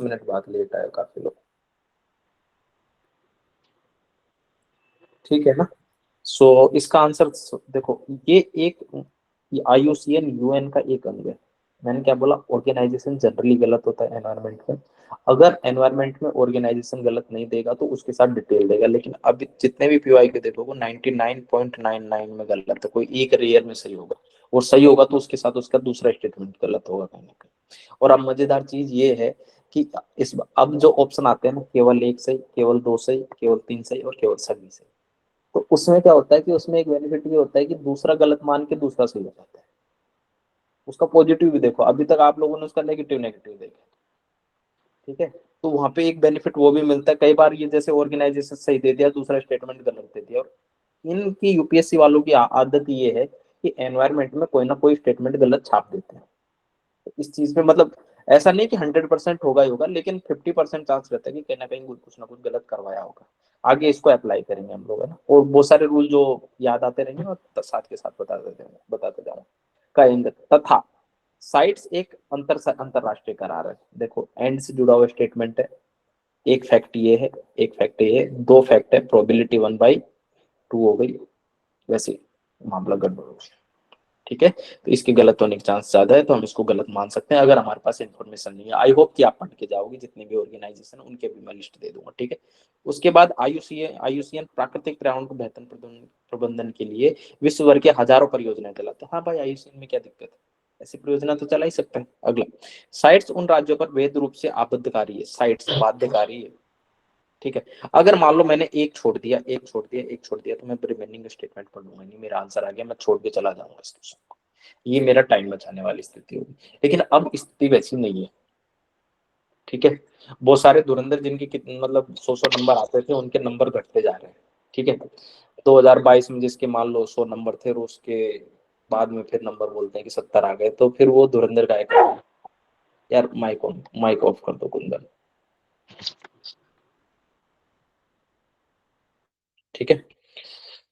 Minute बाद late आए काफी लोग, ठीक है ना। सो इसका आंसर देखो, ये एक IUCN UN का एक अंग है। मैंने क्या बोला, ऑर्गेनाइजेशन जनरली गलत होता है एनवायरनमेंट में। अगर एनवायरनमेंट में ऑर्गेनाइजेशन गलत नहीं देगा तो उसके साथ डिटेल देगा, लेकिन अभी जितने भी PY के देखो वो 99.99 में गलत है, कोई एक रेयर में सही होगा, और सही होगा तो उसके साथ उसका दूसरा स्टेटमेंट गलत होगा कहीं ना कहीं। और अब मजेदार चीज ये है कि इस अब जो ऑप्शन आते हैं ना, केवल एक सही, केवल दो सही, केवल तीन सही और केवल सभी सही, तो उसमें क्या होता है कि उसमें एक बेनिफिट ये होता है कि दूसरा गलत मान के दूसरा सही हो जाता है। उसका पॉजिटिव भी देखो, अभी तक आप लोगों ने उसका नेगेटिव नेगेटिव देखा, ठीक है। तो वहां पे एक बेनिफिट वो भी मिलता है, कई बार ये जैसे ऑर्गेनाइजेशन सही दे दिया, दूसरा स्टेटमेंट गलत दे दिया। और इनकी UPSC वालों की आदत ये है कि एनवायरमेंट में कोई ना कोई स्टेटमेंट गलत छाप देते हैं। तो इस चीज में मतलब ऐसा नहीं कि 100% होगा ही होगा, लेकिन 50% चांस रहता है कि कहीं कुछ ना कुछ गलत करवाया होगा। आगे इसको अप्लाई करेंगे हम लोग, है ना, और बहुत सारे रूल जो याद आते रहेंगे और साथ के साथ बताते जाऊंगा। कहेंगे तथा साइट्स एक अंतरराष्ट्रीय करार है। देखो एंड से जुड़ा हुआ स्टेटमेंट है। एक फैक्ट ये है, एक फैक्ट ये है, दो फैक्ट है, प्रोबेबिलिटी 1/2 हो गई, वैसे मामला गड़बड़ हो गया, ठीक है। तो इसके गलत होने के चांस ज्यादा है, तो हम इसको गलत मान सकते हैं अगर हमारे पास इन्फॉर्मेशन नहीं है। आई होप कि आप पढ़ के जाओगे, जितने भी ऑर्गेनाइजेशन उनके भी मैं लिस्ट दे दूंगा, ठीक है। उसके बाद IUCN प्राकृतिक पर्यावरण को बेहतर प्रबंधन के लिए विश्व भर के हजारों परियोजनाएं चलाते हैं। हाँ भाई, IUCN में क्या दिक्कत है, ऐसी परियोजना तो चला ही सकते हैं। अगला, साइट्स उन राज्यों पर वैध रूप से आबद्धकारी है, साइट्स बाध्यकारी है, ठीक है। अगर मान लो मैंने एक छोड़ दिया, एक छोड़ दिया, एक छोड़ दिया, तो मैं रिमेनिंग स्टेटमेंट पढ़ लूंगा नहीं, मेरा आंसर आ गया, मैं छोड़ के चला जाऊंगा इस क्वेश्चन को। ये मेरा टाइम बचाने वाली स्थिति होगी, लेकिन अब स्थिति वैसी नहीं है, ठीक है। बहुत सारे धुरंधर जिनके मतलब 100 नंबर आते थे, उनके नंबर घटते जा रहे हैं, ठीक है। 2022 में जिसके मान लो 100 नंबर थे, और उसके बाद में फिर नंबर बोलते हैं कि 70 आ गए, तो फिर वो धुरंधर गायक यार। माइक ऑफ कर दो कुंदन, ठीक है।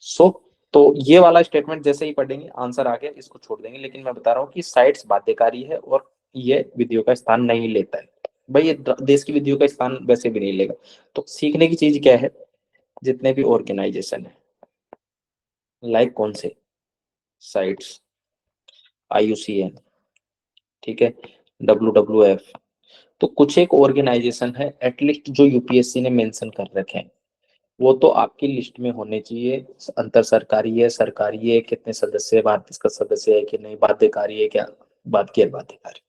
सो तो ये वाला स्टेटमेंट जैसे ही पढ़ेंगे आंसर आ गया, इसको छोड़ देंगे। लेकिन मैं बता रहा हूँ कि साइट्स बाध्यकारी है और ये विधियों का स्थान नहीं लेता है। भाई ये देश की विधियों का स्थान वैसे भी नहीं लेगा। तो सीखने की चीज क्या है, जितने भी ऑर्गेनाइजेशन है, लाइक कौन से, साइट्स, IUCN, ठीक है, WWF, तो कुछ एक ऑर्गेनाइजेशन है एटलीस्ट जो UPSC ने मेंशन कर रखे हैं, वो तो आपकी लिस्ट में होने चाहिए। अंतर सरकारी है, सरकारी है, कितने सदस्य है, भारत इसका सदस्य है कि नहीं, बाध्यकारी है क्या, बात गैर बाध्यकारी,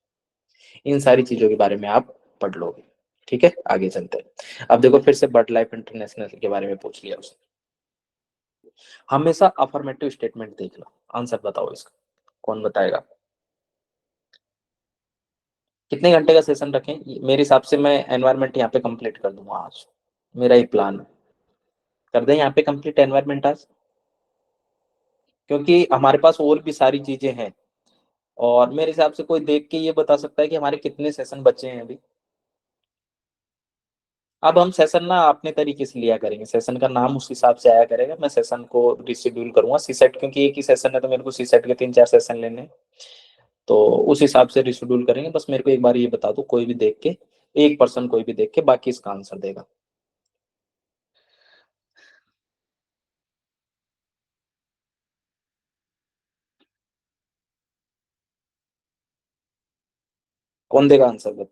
इन सारी चीजों के बारे में आप पढ़ लोगे, ठीक है। आगे चलते हैं। अब देखो फिर से बर्ड लाइफ इंटरनेशनल के बारे में पूछ लिया उसने। हमेशा अफर्मेटिव स्टेटमेंट देख लो, आंसर बताओ इसका, कौन बताएगा। कितने घंटे का सेशन रखें, मेरे हिसाब से मैं एनवायरमेंट यहाँ पे कंप्लीट कर दूंगा आज, मेरा ही प्लान है। कर दें यहाँ पे कंप्लीट एनवायरमेंट आज, क्योंकि हमारे पास और भी सारी चीजें हैं। और मेरे हिसाब से कोई देख के ये बता सकता है कि हमारे कितने सेशन बचे हैं अभी। अब हम सेशन ना अपने तरीके से लिया करेंगे, सेशन का नाम उस हिसाब से आया करेगा। मैं सेशन को रिशेड्यूल करूंगा, सीसेट क्योंकि एक ही सेशन है, तो मेरे को सीसेट के 3-4 सेशन लेने हैं। तो उस हिसाब से रिशेड्यूल करेंगे। बस मेरे को एक बार ये बता दो, कोई भी देख के, एक पर्सन कोई भी देख के बाकी इसका आंसर देगा। कौन देगा आंसर?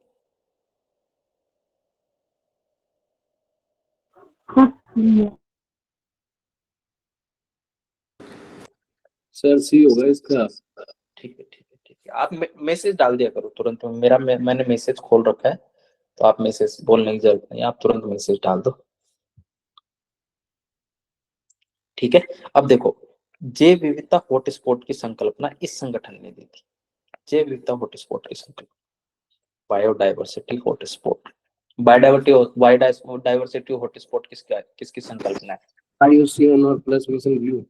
सर सी होगा इसका। ठीक है, ठीक है, ठीक है। आप मैसेज डाल दिया करो तुरंत। मैंने मैसेज खोल रखा है, तो आप मैसेज बोलने की जरूरत नहीं, आप तुरंत मैसेज डाल दो, ठीक है। अब देखो, जैव विविधता हॉटस्पॉट की संकल्पना इस संगठन ने दी थी। जैव विविधता हॉटस्पॉट की संकल्पना, बायोडाइवर्सिटी हॉटस्पॉट, बायोडाइवर्सिटी हॉटस्पॉट किसकी संकल्पना है? IUCN और plus mission blue.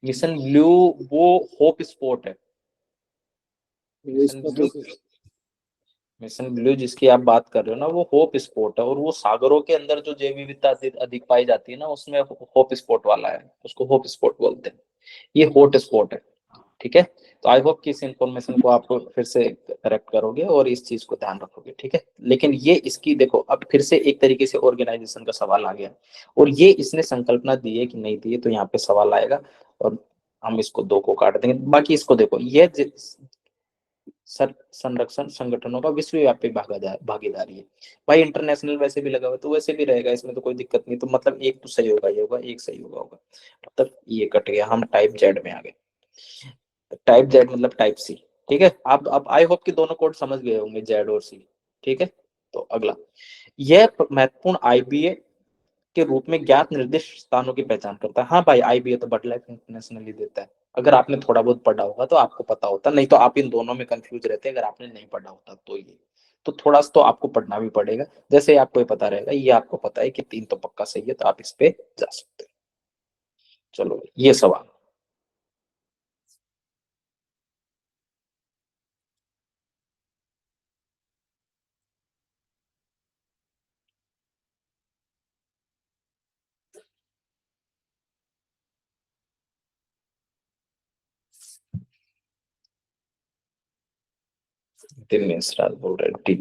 Mission blue वो होप स्पॉट है। मिशन इसका ब्लू, तो मिशन ब्लू जिसकी आप बात कर रहे हो ना, वो होप स्पॉट है, और वो सागरों के अंदर जो जैव विविधता अधिक पाई जाती है ना, उसमें होप स्पॉट वाला है, उसको होप स्पॉट बोलते हैं। ये हॉट स्पॉट है, ठीक है। तो आई होप कि इस इंफॉर्मेशन को आप फिर से करेक्ट करोगे और इस चीज को ध्यान रखोगे, ठीक है। लेकिन ये इसकी देखो अब फिर से एक तरीके से ऑर्गेनाइजेशन का सवाल आ गया, और ये इसने संकल्पना दी है कि नहीं दी है, तो यहाँ पे सवाल आएगा और हम इसको दो को काट देंगे। बाकी इसको देखो, ये संरक्षण संगठनों का विश्वव्यापी भागीदारी है। भाई इंटरनेशनल वैसे भी लगा हुआ है, तो वैसे भी रहेगा, इसमें तो कोई दिक्कत नहीं। तो मतलब एक तो सही होगा, ये होगा, एक सही होगा। मतलब ये कट गया, हम टाइप जेड में आ गए। टाइप जेड मतलब टाइप सी, ठीक है। आप आई होप कि दोनों कोड समझ गए होंगे, जेड और सी, ठीक है। तो अगला, यह महत्वपूर्ण आईबीए के रूप में ज्ञात निर्दिष्ट स्थानों की पहचान करता है। हाँ भाई, आईबीए तो बर्ड लाइफ इंटरनेशनली देता है। अगर आपने थोड़ा बहुत पढ़ा होगा तो आपको पता होता, नहीं तो आप इन दोनों में कंफ्यूज रहते अगर आपने नहीं पढ़ा होता तो। ये तो थोड़ा सा तो आपको पढ़ना भी पड़ेगा। जैसे आपको ये पता रहेगा, ये आपको पता है कि 3 तो पक्का सही है, तो आप इस पे जा सकते हैं। चलो ये सवाल, दिनेश राज बोल रहे हैं, D.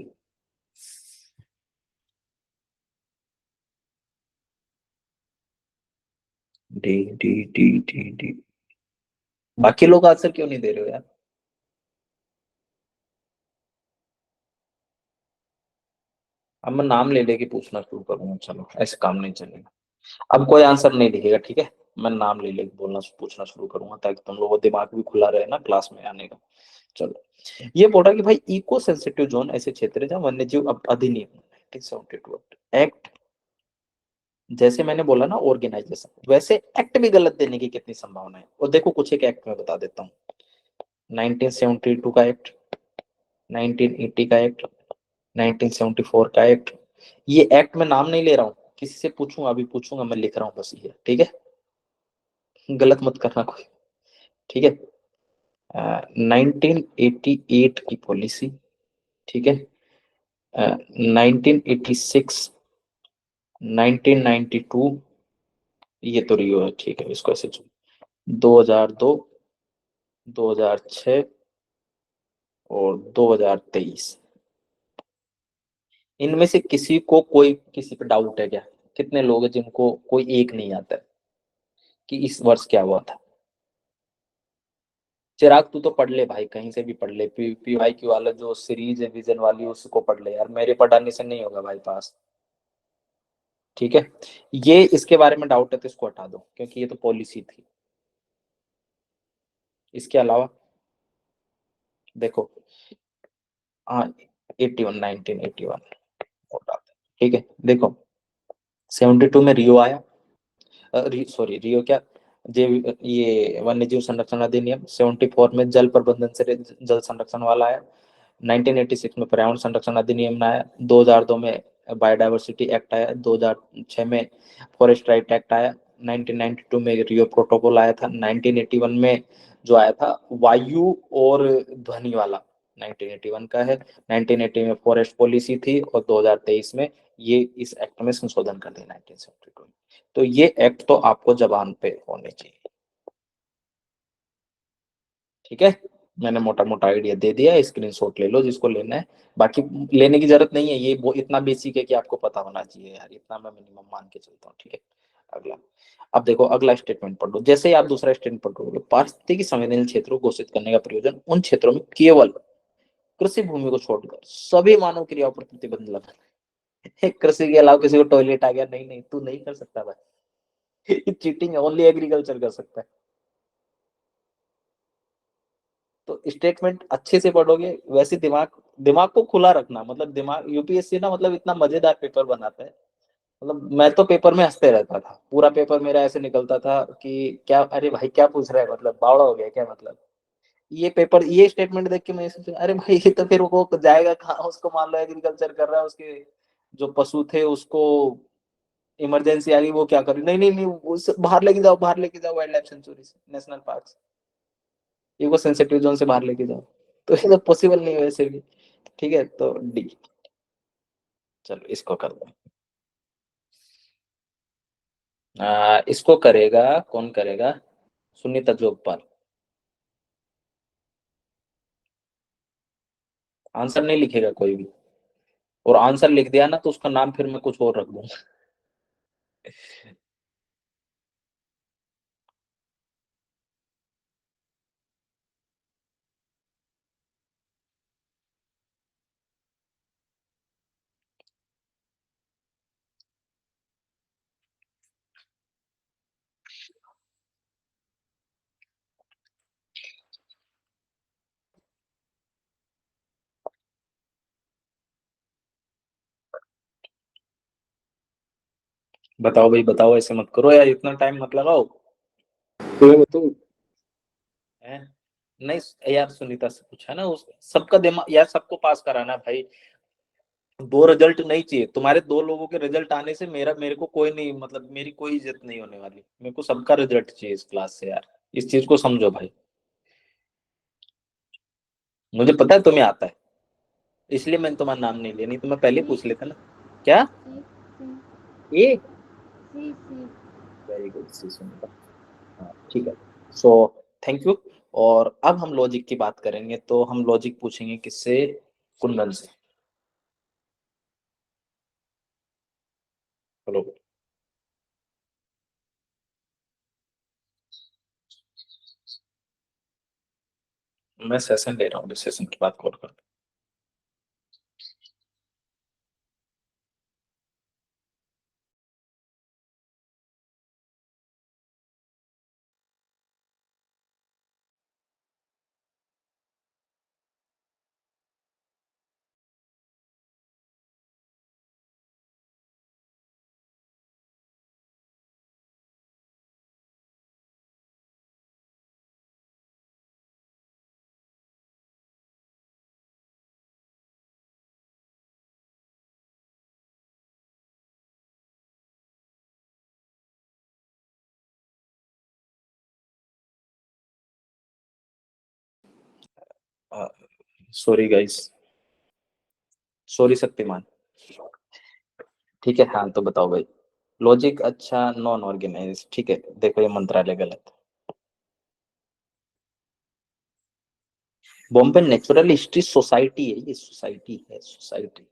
D D D D D. बाकी लोग आंसर क्यों नहीं दे रहे हो यार? अब मैं नाम ले लेके पूछना शुरू करूंगा, चलो ऐसे काम नहीं चलेगा। अब कोई आंसर नहीं लिखेगा, ठीक है। मैं नाम ले लेके बोलना पूछना शुरू करूंगा, ताकि तुम लोगों का दिमाग भी खुला रहे ना क्लास में आने का। चलो, ये बोल रहा है कि भाई इको सेंसिटिव जोन ऐसे क्षेत्र है जहाँ वन्यजीव अधिनियम 1972 एक्ट, जैसे मैंने बोला ना ऑर्गेनाइजेशन, वैसे एक्ट भी गलत देने की कितनी संभावना है। और देखो कुछ एक एक्ट में बता देता हूँ। 1972 का एक्ट, 1980 का एक्ट, 1974 का एक्ट। ये एक्ट में नाम नहीं ले रहा हूँ, किसी से पूछूंगा, अभी पूछूंगा, मैं लिख रहा हूँ बस ये, ठीक है। गलत मत करना कोई, ठीक है। 1988 की पॉलिसी, ठीक है। 1986, 1992, ये तो रियो है, ठीक है, इसको ऐसे 2002, 2006 और 2023। इनमें से किसी को कोई किसी पे डाउट है क्या? कितने लोग हैं जिनको कोई एक नहीं आता है कि इस वर्ष क्या हुआ था? चिराग तू तो पढ़ ले भाई, कहीं से भी पढ़ ले, पी वाई क्यू वाला जो सीरीज है विजन वाली, उसको पढ़ ले यार, मेरे पढ़ाने से नहीं होगा भाई पास, ठीक है। ये इसके बारे में डाउट है तो इसको हटा दो, क्योंकि ये तो पॉलिसी थी। इसके अलावा देखो, हाँ, 81, 1981, ठीक है। देखो 72 में रियो आया, सॉरी रियो क्या, ये वन्य जीव संरक्षण अधिनियम। 74 में जल प्रबंधन से जल संरक्षण वाला आया। 1986 में पर्यावरण संरक्षण अधिनियम आया। 2002 में बायोडायवर्सिटी एक्ट आया। 2006 में फॉरेस्ट राइट एक्ट आया। 1992 में रियो प्रोटोकॉल आया था। 1981 में जो आया था वायु और ध्वनि वाला, 1981 का है। 1980 में फॉरेस्ट पॉलिसी थी, और 2023 में ये इस एक्ट में संशोधन कर दिया 1972 में। तो ये एक्ट तो आपको जबान पे होने चाहिए, ठीक है। मैंने मोटा मोटा आइडिया दे दिया, स्क्रीनशॉट ले लो जिसको लेना है। बाकी लेने की जरूरत नहीं है, ये वो इतना बेसिक है कि आपको पता होना चाहिए यार, इतना मैं मिनिमम मान के चलता हूँ, ठीक है। अगला, अब देखो अगला स्टेटमेंट पढ़ लो। जैसे ही आप दूसरा स्टेटमेंट पढ़ोगे, पारिस्थितिकी संवेदनशील क्षेत्रों को घोषित करने का प्रयोजन उन क्षेत्रों में केवल कृषि भूमि को छोड़कर सभी मानव क्रियाओं पर प्रतिबंध लगा है। कृषि के अलावा किसी को टॉयलेट आ गया, नहीं नहीं तू नहीं कर सकता भाई। चीटिंग है, ओनली एग्रीकल्चर कर सकता है। तो स्टेटमेंट अच्छे से पढ़ोगे, वैसे दिमाग दिमाग को खुला रखना, मतलब दिमाग, यूपीएससी ना मतलब इतना मजेदार पेपर बनाता है। मतलब मैं तो पेपर में हंसते रहता था, पूरा पेपर मेरा ऐसे निकलता था कि क्या, अरे भाई क्या पूछ रहा है, मतलब बावड़ा हो गया क्या मतलब। ये पेपर, ये स्टेटमेंट देख के मैं सोचा, अरे भाई ये तो फिर वो जाएगा कहाँ, उसको मान लो एग्रीकल्चर कर रहा है, उसके जो पशु थे उसको इमरजेंसी आ गई, वो क्या करे, नहीं नहीं नहीं, उस बाहर लेके जाओ, बाहर लेके जाओ, वाइल्ड लाइफ सेंचुरी से, national park, eco sensitive zone से बाहर लेके जाओ। तो ये तो पॉसिबल नहीं है वैसे भी, ठीक है। तो डी, चलो इसको कर दो। इसको करेगा, कौन करेगा? सुनीता जोगपाल। आंसर नहीं लिखेगा कोई भी, और आंसर लिख दिया ना तो उसका नाम फिर मैं कुछ और रख दूंगा। बताओ भाई बताओ, ऐसे मत करो यार, इतना टाइम मत लगाओ। तो मैं बताऊं? हैं? नहीं यार, सुनीता से पूछा ना, उस सबका दिमाग यार, सबको पास कराना है भाई। दो रिजल्ट नहीं चाहिए तुम्हारे, दो लोगों के रिजल्ट आने से मेरे को कोई नहीं, मतलब मेरी कोई इज्जत नहीं होने वाली, मेरे को सबका रिजल्ट चाहिए इस क्लास से यार। इस चीज को समझो भाई। मुझे पता है तुम्हें आता है, इसलिए मैंने तुम्हारा नाम नहीं लिया, नहीं तो मैं पहले ही सी पूछ लेता ना। क्या? सी सी ए? सी वेरी गुड, सी सुनीता। हाँ ठीक है। So thank you. और अब हम लॉजिक की बात करेंगे, तो हम लॉजिक पूछेंगे किससे? कुंदन से। हेलो। मैं सेशन ले रहा हूँ, सेशन की बात कॉल कर। Sorry guys. सॉरी शक्तिमान। ठीक है, हाँ तो बताओ भाई। लॉजिक अच्छा नॉन ऑर्गेनाइज, ठीक है, देखो ये मंत्रालय गलत। बॉम्बे नेचुरल हिस्ट्री सोसाइटी है, ये सोसाइटी है, सोसाइटी।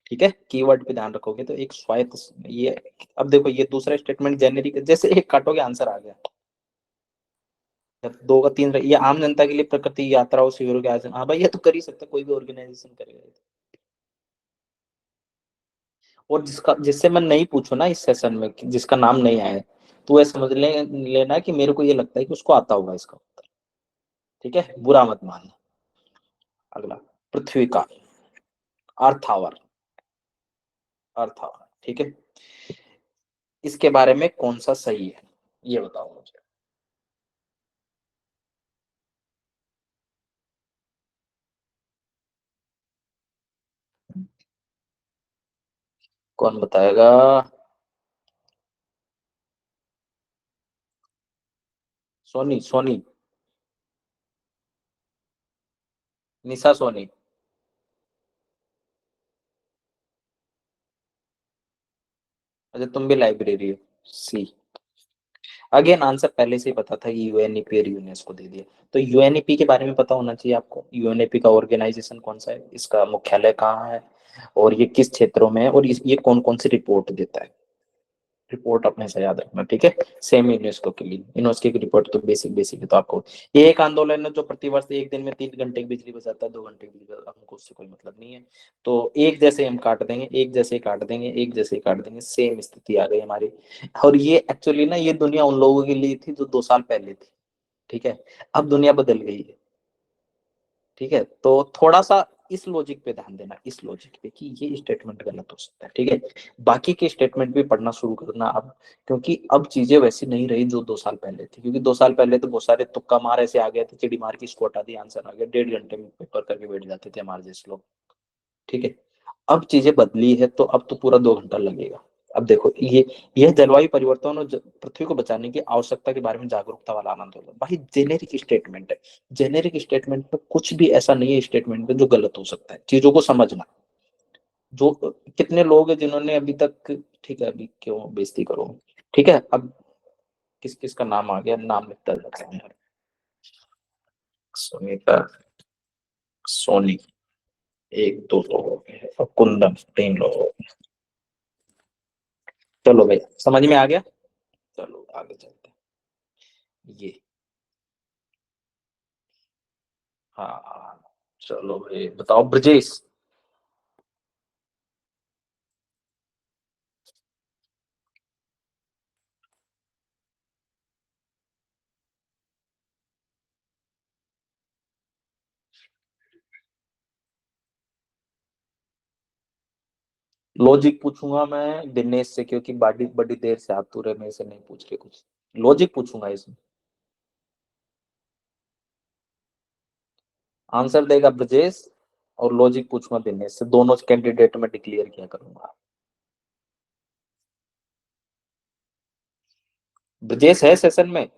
ठीक है, कीवर्ड पे ध्यान रखोगे तो एक स्वायत्त ये। अब देखो ये दूसरा स्टेटमेंट जेनेरिक, जैसे एक काटोगे आंसर आ गया। जब दो का तीन ये आम जनता के लिए प्रकृति यात्राओं शिविरों के आयोजन, हाँ भाई ये तो कर ही सकता है, कोई भी ऑर्गेनाइजेशन करेगा ये तो। और जिसका जिससे मैं नहीं पूछू ना इस सेशन में, जिसका नाम नहीं आया है, तो वह समझ लेना कि मेरे को ये लगता है कि उसको आता होगा इसका उत्तर। ठीक है, बुरा मत मानना। अगला, पृथ्वी का अर्थ आवर। अर्थ आवर, ठीक है। इसके बारे में कौन सा सही है, ये बताओ मुझे। कौन बताएगा? सोनी, सोनी, निशा सोनी। अच्छा तुम भी लाइब्रेरी हो। सी। अगेन आंसर पहले से ही पता था, यूएनईपी और यूनेस्को दे दिया। तो यूएनईपी के बारे में पता होना चाहिए आपको, यूएनईपी का ऑर्गेनाइजेशन कौन सा है, इसका मुख्यालय कहाँ है, और ये किस क्षेत्रों में है, और ये कौन कौन सी रिपोर्ट देता है। रिपोर्ट अपने से याद रखना, ठीक है। सेम यूनेस्को के लिए, यूनेस्को की रिपोर्ट तो बेसिक बेसिक है, तो आपको ये एक आंदोलन है जो प्रतिवर्ष एक दिन में 3 घंटे की बिजली बचाता है, 2 घंटे की बिजली, हमको उससे कोई मतलब नहीं है। तो एक जैसे हम काट देंगे, एक जैसे काट देंगे, एक जैसे काट देंगे, सेम स्थिति आ गई हमारी। और ये एक्चुअली ना, ये दुनिया उन लोगों के लिए थी जो 2 साल पहले थी। ठीक है, अब दुनिया बदल गई है। ठीक है, तो थोड़ा सा इस लॉजिक पे ध्यान देना, इस लॉजिक पे कि ये स्टेटमेंट गलत हो सकता है। ठीक है, बाकी के स्टेटमेंट भी पढ़ना शुरू करना अब, क्योंकि अब चीजें वैसी नहीं रही जो 2 साल पहले थी, क्योंकि 2 साल पहले तो बहुत सारे तुक्का मार ऐसे आ गए थे, चिड़ी मार की इसको हटा दी, आंसर आ गया, 1.5 घंटे में पेपर करके बैठ जाते थे हमारे जैसे लोग। ठीक है, अब चीजें बदली है, तो अब तो पूरा 2 घंटा लगेगा। अब देखो ये, यह जलवायु परिवर्तन और पृथ्वी को बचाने की आवश्यकता के बारे में जागरूकता वाला आंदोलन, भाई जेनेरिक स्टेटमेंट है। जेनेरिक स्टेटमेंट में कुछ भी ऐसा नहीं है स्टेटमेंट में जो गलत हो सकता है, चीजों को समझना। जो कितने लोग हैं जिन्होंने अभी तक, ठीक है अभी क्यों बेइज्जती करो। ठीक है, अब किस किस का नाम आ गया, नाम लिखता जाता है यार। सुनीता, सोनी, एक दो लोग हो गए और कुंदन, तीन लोग हो गए। चलो भाई, समझ में आ गया। चलो आगे चलते हैं। ये, हाँ, चलो भाई बताओ ब्रजेश। लॉजिक पूछूंगा मैं दिनेश से, क्योंकि बड़ी बड़ी देर से आप तुरे में से नहीं पूछ रहे कुछ। लॉजिक पूछूंगा इसमें, आंसर देगा ब्रजेश, और लॉजिक पूछूंगा दिनेश से। दोनों कैंडिडेट में डिक्लेयर किया करूंगा। ब्रजेश है सेशन में?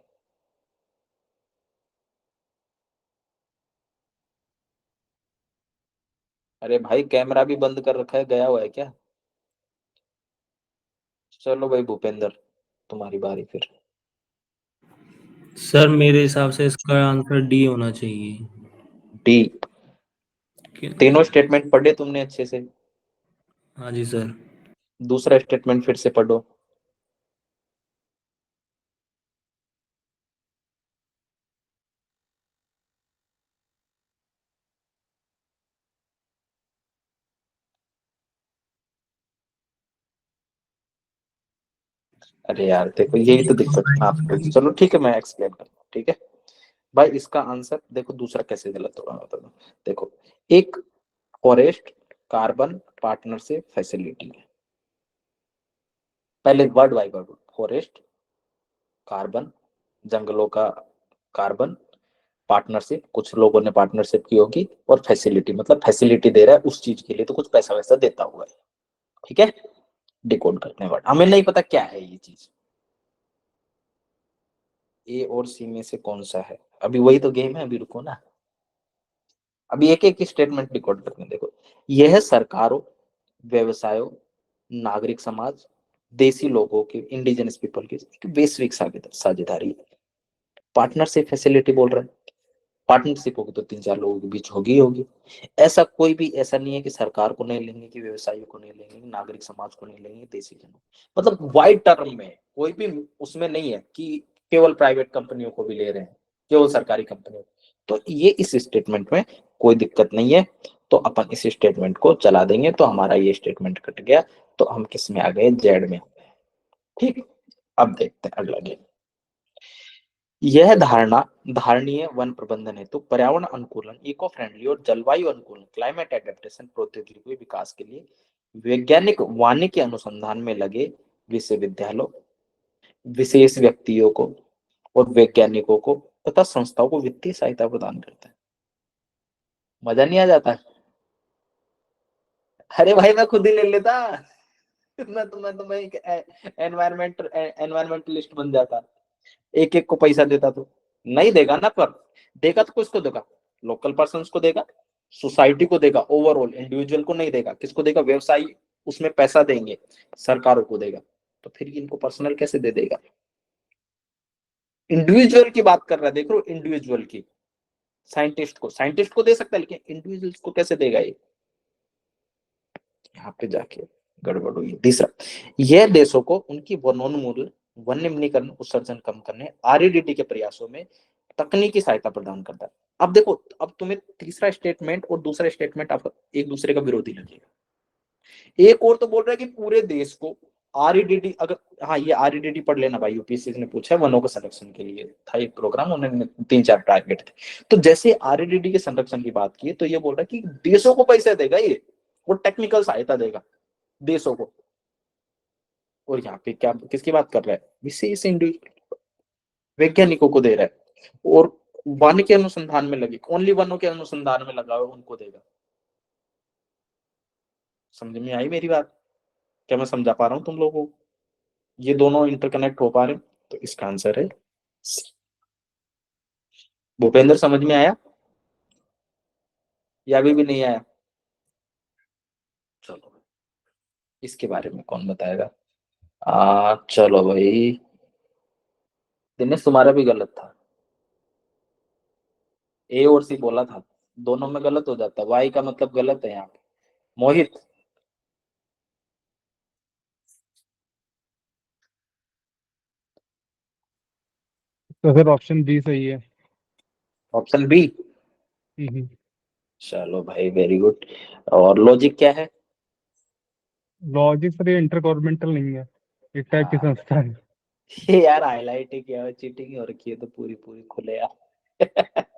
अरे भाई कैमरा भी बंद कर रखा है, गया हुआ है क्या? चलो भाई भूपेंद्र, तुम्हारी बारी फिर। सर मेरे हिसाब से इसका आंसर डी होना चाहिए। डी? क्या? तीनों स्टेटमेंट पढ़े तुमने अच्छे से? हाँ जी सर। दूसरा स्टेटमेंट फिर से पढ़ो। अरे यार देखो, यही तो दिक्कत है ना आपको। चलो ठीक है, मैं एक्सप्लेन करता हूँ, ठीक है भाई। इसका आंसर देखो, दूसरा कैसे गलत होगा मैं बताता हूँ। देखो, एक फॉरेस्ट कार्बन पार्टनरशिप फैसिलिटी है। पहले word by word, forest carbon, जंगलों का कार्बन, पार्टनरशिप, कुछ लोगों ने पार्टनरशिप की होगी, और फैसिलिटी मतलब फैसिलिटी दे रहा है उस चीज के लिए, तो कुछ पैसा वैसा देता हुआ है। ठीक है, डिकोड करते हैं वर्ड। हमें नहीं पता क्या है ये चीज, ए और सी में से कौन सा है। अभी वही तो गेम है, अभी रुको ना। अभी एक एक स्टेटमेंट डिकोड करते हैं। देखो, यह सरकारों, व्यवसायों, नागरिक समाज, देसी लोगों की, इंडिजिनस पीपल की एक वैश्विक साझेदारी है। पार्टनरशिप फैसिलिटी बोल रहे हैं, पार्टनरशिप होगी तो तीन चार लोगों के बीच होगी होगी। ऐसा कोई भी ऐसा नहीं है कि सरकार को नहीं लेंगे, कि व्यवसायियों को नहीं लेंगे, कि नागरिक समाज को नहीं लेंगे, देसी जनों, मतलब वाइड टर्म में कोई भी उसमें नहीं है कि केवल प्राइवेट कंपनियों को भी ले रहे हैं, केवल सरकारी कंपनियों। तो ये इस स्टेटमेंट में कोई दिक्कत नहीं है। तो अपन इस स्टेटमेंट को चला देंगे, तो हमारा ये स्टेटमेंट कट गया। तो हम किस में आ गए? जेड में। ठीक, अब देखते हैं अगला गेम। यह धारणा धारणीय वन प्रबंधन हेतु पर्यावरण अनुकूलन, इको फ्रेंडली और जलवायु अनुकूलन, क्लाइमेट एडेप्टेशन प्रौद्योगिकी विकास के लिए वैज्ञानिक वानिकी अनुसंधान में लगे विश्वविद्यालयों, विशेष व्यक्तियों को और वैज्ञानिकों को तथा संस्थाओं को वित्तीय सहायता प्रदान करता है। मजा नहीं आ जाता? अरे भाई मैं खुद ही ले लेता। मैं एक एनवायरमेंटलिस्ट बन जाता, एक एक को पैसा देता। तो नहीं देगा ना, पर देगा तो किसको देगा? लोकल पर्सन्स को देगा, सोसाइटी को देगा, ओवरऑल इंडिविजुअल को नहीं देगा। किसको देगा? व्यवसायी उसमें पैसा देंगे, सरकारों को देगा। तो फिर इनको पर्सनल कैसे दे देगा? इंडिविजुअल की बात कर रहा है, देख लो इंडिविजुअल की। साइंटिस्ट को दे सकता है, लेकिन इंडिविजुअल्स को कैसे देगा ये? यहाँ पे जाके गड़बड़ हुई। तीसरा, यह देशों को उनकी वनोन्मूलन, वन्यमनीकरण, उत्सर्जन कम करने, आरईडीटी के प्रयासों में तकनीकी सहायता प्रदान करता है। अब देखो, अब तुम्हें तीसरा स्टेटमेंट और दूसरा स्टेटमेंट आप एक दूसरे का विरोधी लगेगा। एक और तो बोल रहा है कि पूरे देश को आरईडीटी, अगर, हाँ ये आरईडीटी पढ़ लेना भाई, यूपीएससी ने पूछा है, वनों के संरक्षण के लिए था एक प्रोग्राम, उन्होंने तीन चार टारगेट थे। तो जैसे आरईडीटी के संरक्षण की बात की, तो ये बोल रहा है कि देशों को पैसे देगा ये, वो टेक्निकल सहायता देगा देशों को। और यहाँ पे क्या, किसकी बात कर रहा है? विशेष इंडिविजुअल, वैज्ञानिकों को दे रहा है। और वन के अनुसंधान में लगे, ओनली वनों के अनुसंधान में लगा हुआ उनको देगा। समझ में आई मेरी बात? क्या मैं समझा पा रहा हूँ तुम लोगों को? ये दोनों इंटरकनेक्ट हो पा रहे? तो इसका आंसर है C। भूपेंद्र समझ में आया या अभी भी नहीं आया? चलो, इसके बारे में कौन बताएगा? चलो भाई, दिनेश तुम्हारा भी गलत था, ए और सी बोला था। दोनों में गलत हो जाता है, वाई का मतलब गलत है यहाँ पे। मोहित, तो सर ऑप्शन बी सही है। Option B. हम्म। चलो भाई वेरी गुड। और लॉजिक क्या है? लॉजिक सर ये इंटर गवर्नमेंटल नहीं है, एक टाइप की हाँ, संस्था है। ये यार हाईलाइट ही किया हुआ, चीटिंग हो रखी है तो पूरी पूरी खुले यार।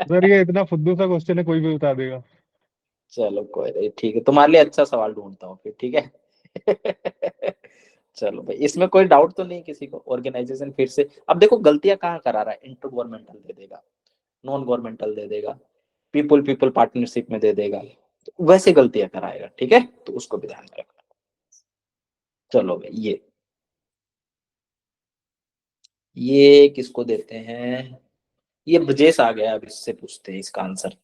सर ये इतना फुद्दू सा क्वेश्चन है, कोई भी बता देगा। चलो कोई नहीं, ठीक है, तुम्हारे लिए अच्छा सवाल ढूंढता हूँ फिर, ठीक है। चलो भाई, इसमें कोई डाउट तो नहीं किसी को? ऑर्गेनाइजेशन फिर से, अब देखो गलतियां कहाँ करा रहा है, इंटर गवर्नमेंटल दे देगा, नॉन गवर्नमेंटल दे देगा, पीपल पीपल पार्टनरशिप में दे देगा, तो वैसे गलतियां कराएगा, ठीक है, तो उसको भी ध्यान में रखना। चलो भाई, ये किसको देते हैं? ये ब्रजेश आ गया, अब इससे पूछते हैं इसका आंसर।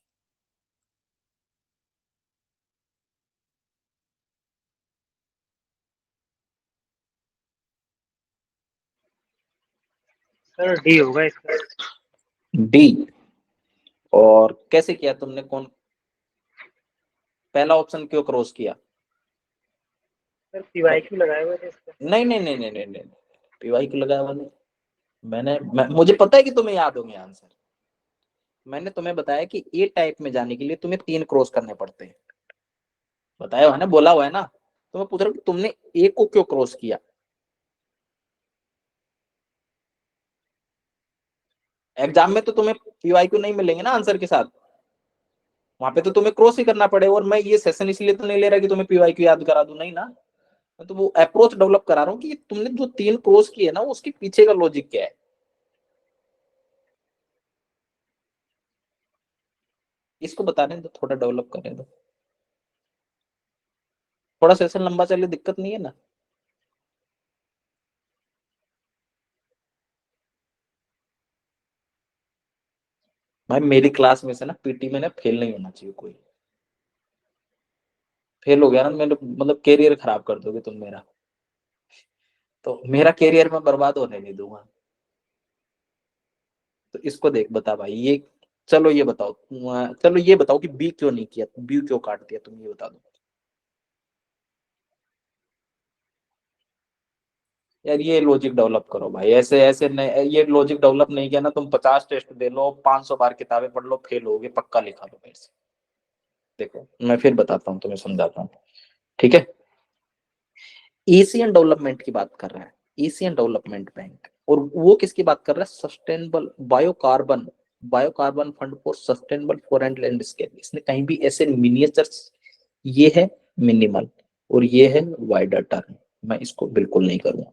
सर डी होगा इसका। डी। और कैसे किया तुमने, कौन पहला ऑप्शन क्यों क्रॉस किया? सर पीवाईक्यू लगाए हुए थे इसका। नहीं नहीं नहीं नहीं नहीं नहीं, पीवाई क्यों लगाया मैंने? मुझे पता है कि तुम्हें याद होंगे आंसर। मैंने तुम्हें बताया कि ए टाइप में जाने के लिए तुम्हें 3 क्रॉस करने पड़ते हैं, बताया हुआ है ना, बोला हुआ है ना। तो मैं पूछ रहा हूँ कि तुमने ए को क्यों क्रॉस किया? एग्जाम में तो तुम्हें पीवाई क्यू नहीं मिलेंगे ना आंसर के साथ, वहां पे तो तुम्हें क्रॉस ही करना पड़े। और मैं ये सेशन इसलिए तो नहीं ले रहा कि तुम्हें पीवाई क्यू याद करा दूं, नहीं ना। मैं तो वो अप्रोच डेवलप करा रहा हूँ कि तुमने जो 3 क्रॉस किए ना, उसके पीछे का लॉजिक क्या है, इसको बताने दो, थोड़ा डेवलप करने दो, थोड़ा सेशन लंबा चले, दिक्कत नहीं है ना। भाई मेरी क्लास में से ना पीटी में ना फेल नहीं होना चाहिए कोई। फेल हो गया ना, मेरे मतलब कैरियर खराब कर दोगे तुम मेरा, तो मेरा कैरियर मैं बर्बाद होने नहीं दूंगा। तो इसको देख, बता भाई ये, चलो ये बताओ, चलो ये बताओ कि बी क्यों नहीं किया, बी क्यों काट दिया, तुम ये बता दो। यार ये लॉजिक डेवलप करो भाई, ऐसे ऐसे नहीं, ये लॉजिक डेवलप नहीं किया ना, तुम 50 टेस्ट दे लो, 500 बार किताबें पढ़ लो, फेल होगे पक्का, लिखा लो मेरे से। देखो मैं फिर बताता हूँ तुम्हें, समझाता हूँ, ठीक है। एशियन डेवलपमेंट की बात कर रहा है, एशियन डेवलपमेंट बैंक, और वो किसकी बात कर रहा है, sustainable biocarbon, biocarbon fund for sustainable foreign landscape. इसने कहीं भी ऐसे मिनिएचर्स, ये है मिनिमल और ये है वाइडर टर्म, मैं इसको बिल्कुल नहीं करूंगा।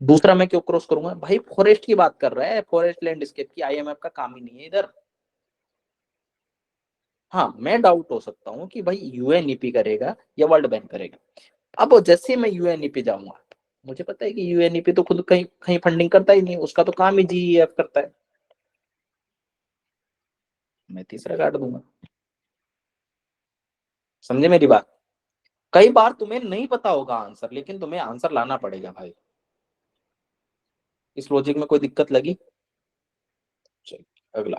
दूसरा मैं क्यों क्रॉस करूंगा भाई, फॉरेस्ट की बात कर रहा है, फॉरेस्ट लैंडस्केप की, आईएमएफ का काम ही नहीं है इधर। हाँ मैं डाउट हो सकता हूँ कि भाई यूएनईपी करेगा या वर्ल्ड बैंक करेगा। अब जैसे मैं यूएनईपी जाऊंगा, मुझे पता है कि यूएनईपी तो खुद कहीं कहीं फंडिंग करता ही नहीं, उसका तो काम ही जीईएफ करता है, मैं तीसरा काट दूंगा। समझे मेरी बात? कई बार तुम्हें नहीं पता होगा आंसर, लेकिन तुम्हें आंसर लाना पड़ेगा भाई। इस लॉजिक में कोई दिक्कत लगी? चलिए, अगला।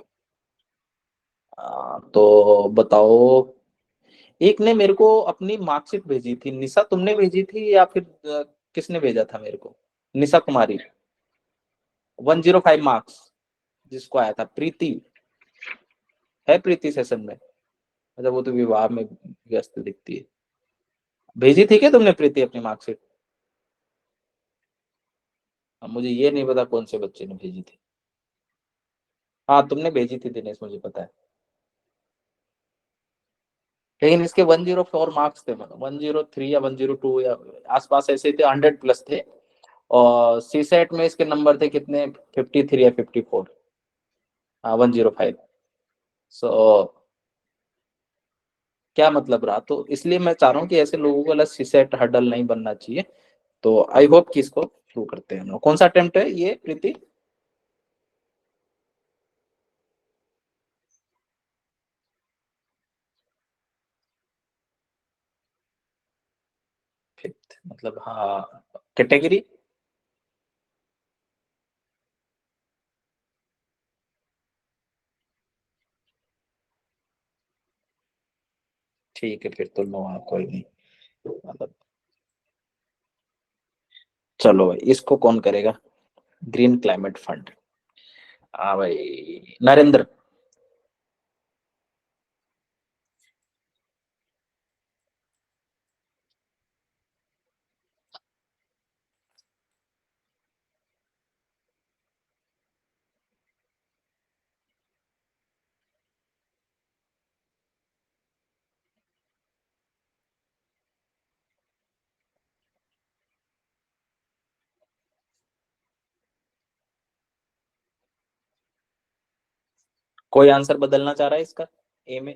तो बताओ, एक ने मेरे को अपनी मार्कशीट भेजी थी, निशा तुमने भेजी थी या फिर किसने भेजा था मेरे को? निशा कुमारी, 105 मार्क्स जिसको आया था, प्रीति है, प्रीति सेशन में? अच्छा वो तो विवाह में व्यस्त दिखती है। भेजी थी क्या तुमने प्रीति अपनी मार्कशीट? अब मुझे ये नहीं पता कौन से बच्चे ने भेजी थी। हाँ तुमने भेजी थी दिनेश, मुझे पता है, लेकिन इसके 104 मार्क्स थे, मतलब 103 या 102 या आसपास ऐसे थे, 100 प्लस थे। और सी सेट में इसके नंबर थे कितने, 53 या 54। हाँ 105। सो क्या मतलब रहा, तो इसलिए मैं चाह रहा हूँ कि ऐसे लोगों को सी सेट हर्डल नहीं बनना चाहिए। तो आई होप कि इसको शुरू करते हैं हम लोग। कौन सा अटेम्प्ट है ये प्रीति? फिफ्थ, मतलब हाँ, कैटेगरी। ठीक है, फिर तो नो, कोई नहीं मतलब। चलो भाई, इसको कौन करेगा? Green climate fund. हाँ भाई, नरेंद्र। कोई आंसर बदलना चाह रहा है इसका? ए में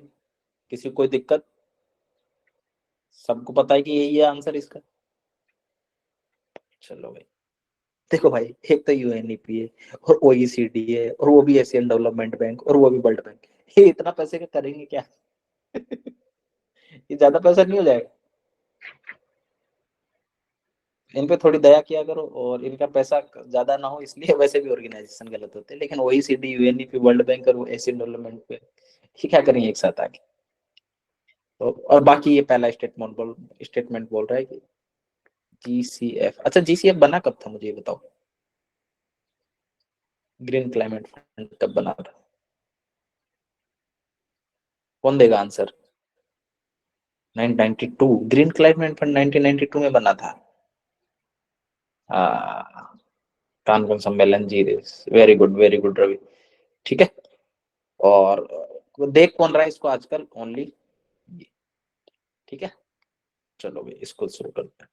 किसी को कोई दिक्कत? सबको पता है कि यही है आंसर इसका? चलो भाई, देखो भाई, एक तो यूएनईपी है और ओईसीडी है और वो भी एशियन डेवलपमेंट बैंक और वो भी वर्ल्ड बैंक। ये इतना पैसे का करेंगे क्या? ये ज्यादा पैसा नहीं हो जाएगा? इन पे थोड़ी दया किया करो, और इनका पैसा ज्यादा ना हो इसलिए। वैसे भी ऑर्गेनाइजेशन गलत होते हैं, लेकिन ओईसीडी, यूएनईपी, वर्ल्ड बैंक और वो एशियन डेवलपमेंट पे ये क्या करेंगे एक साथ आके? तो और बाकी ये पहला स्टेटमेंट बोल रहा है कि जीसीएफ। अच्छा, जीसीएफ बना कब था, मुझे ये बताओ। ग्रीन क्लाइमेट फंड कब बना था? कौन देगा आंसर? 1992? ग्रीन क्लाइमेट फंड 1992 में बना था। कानपुर सम्मेलन जी। Very good Ravi. ठीक है। और देख कौन रहा है इसको आजकल? ओनली। ठीक है, चलो भाई इसको शुरू करते हैं।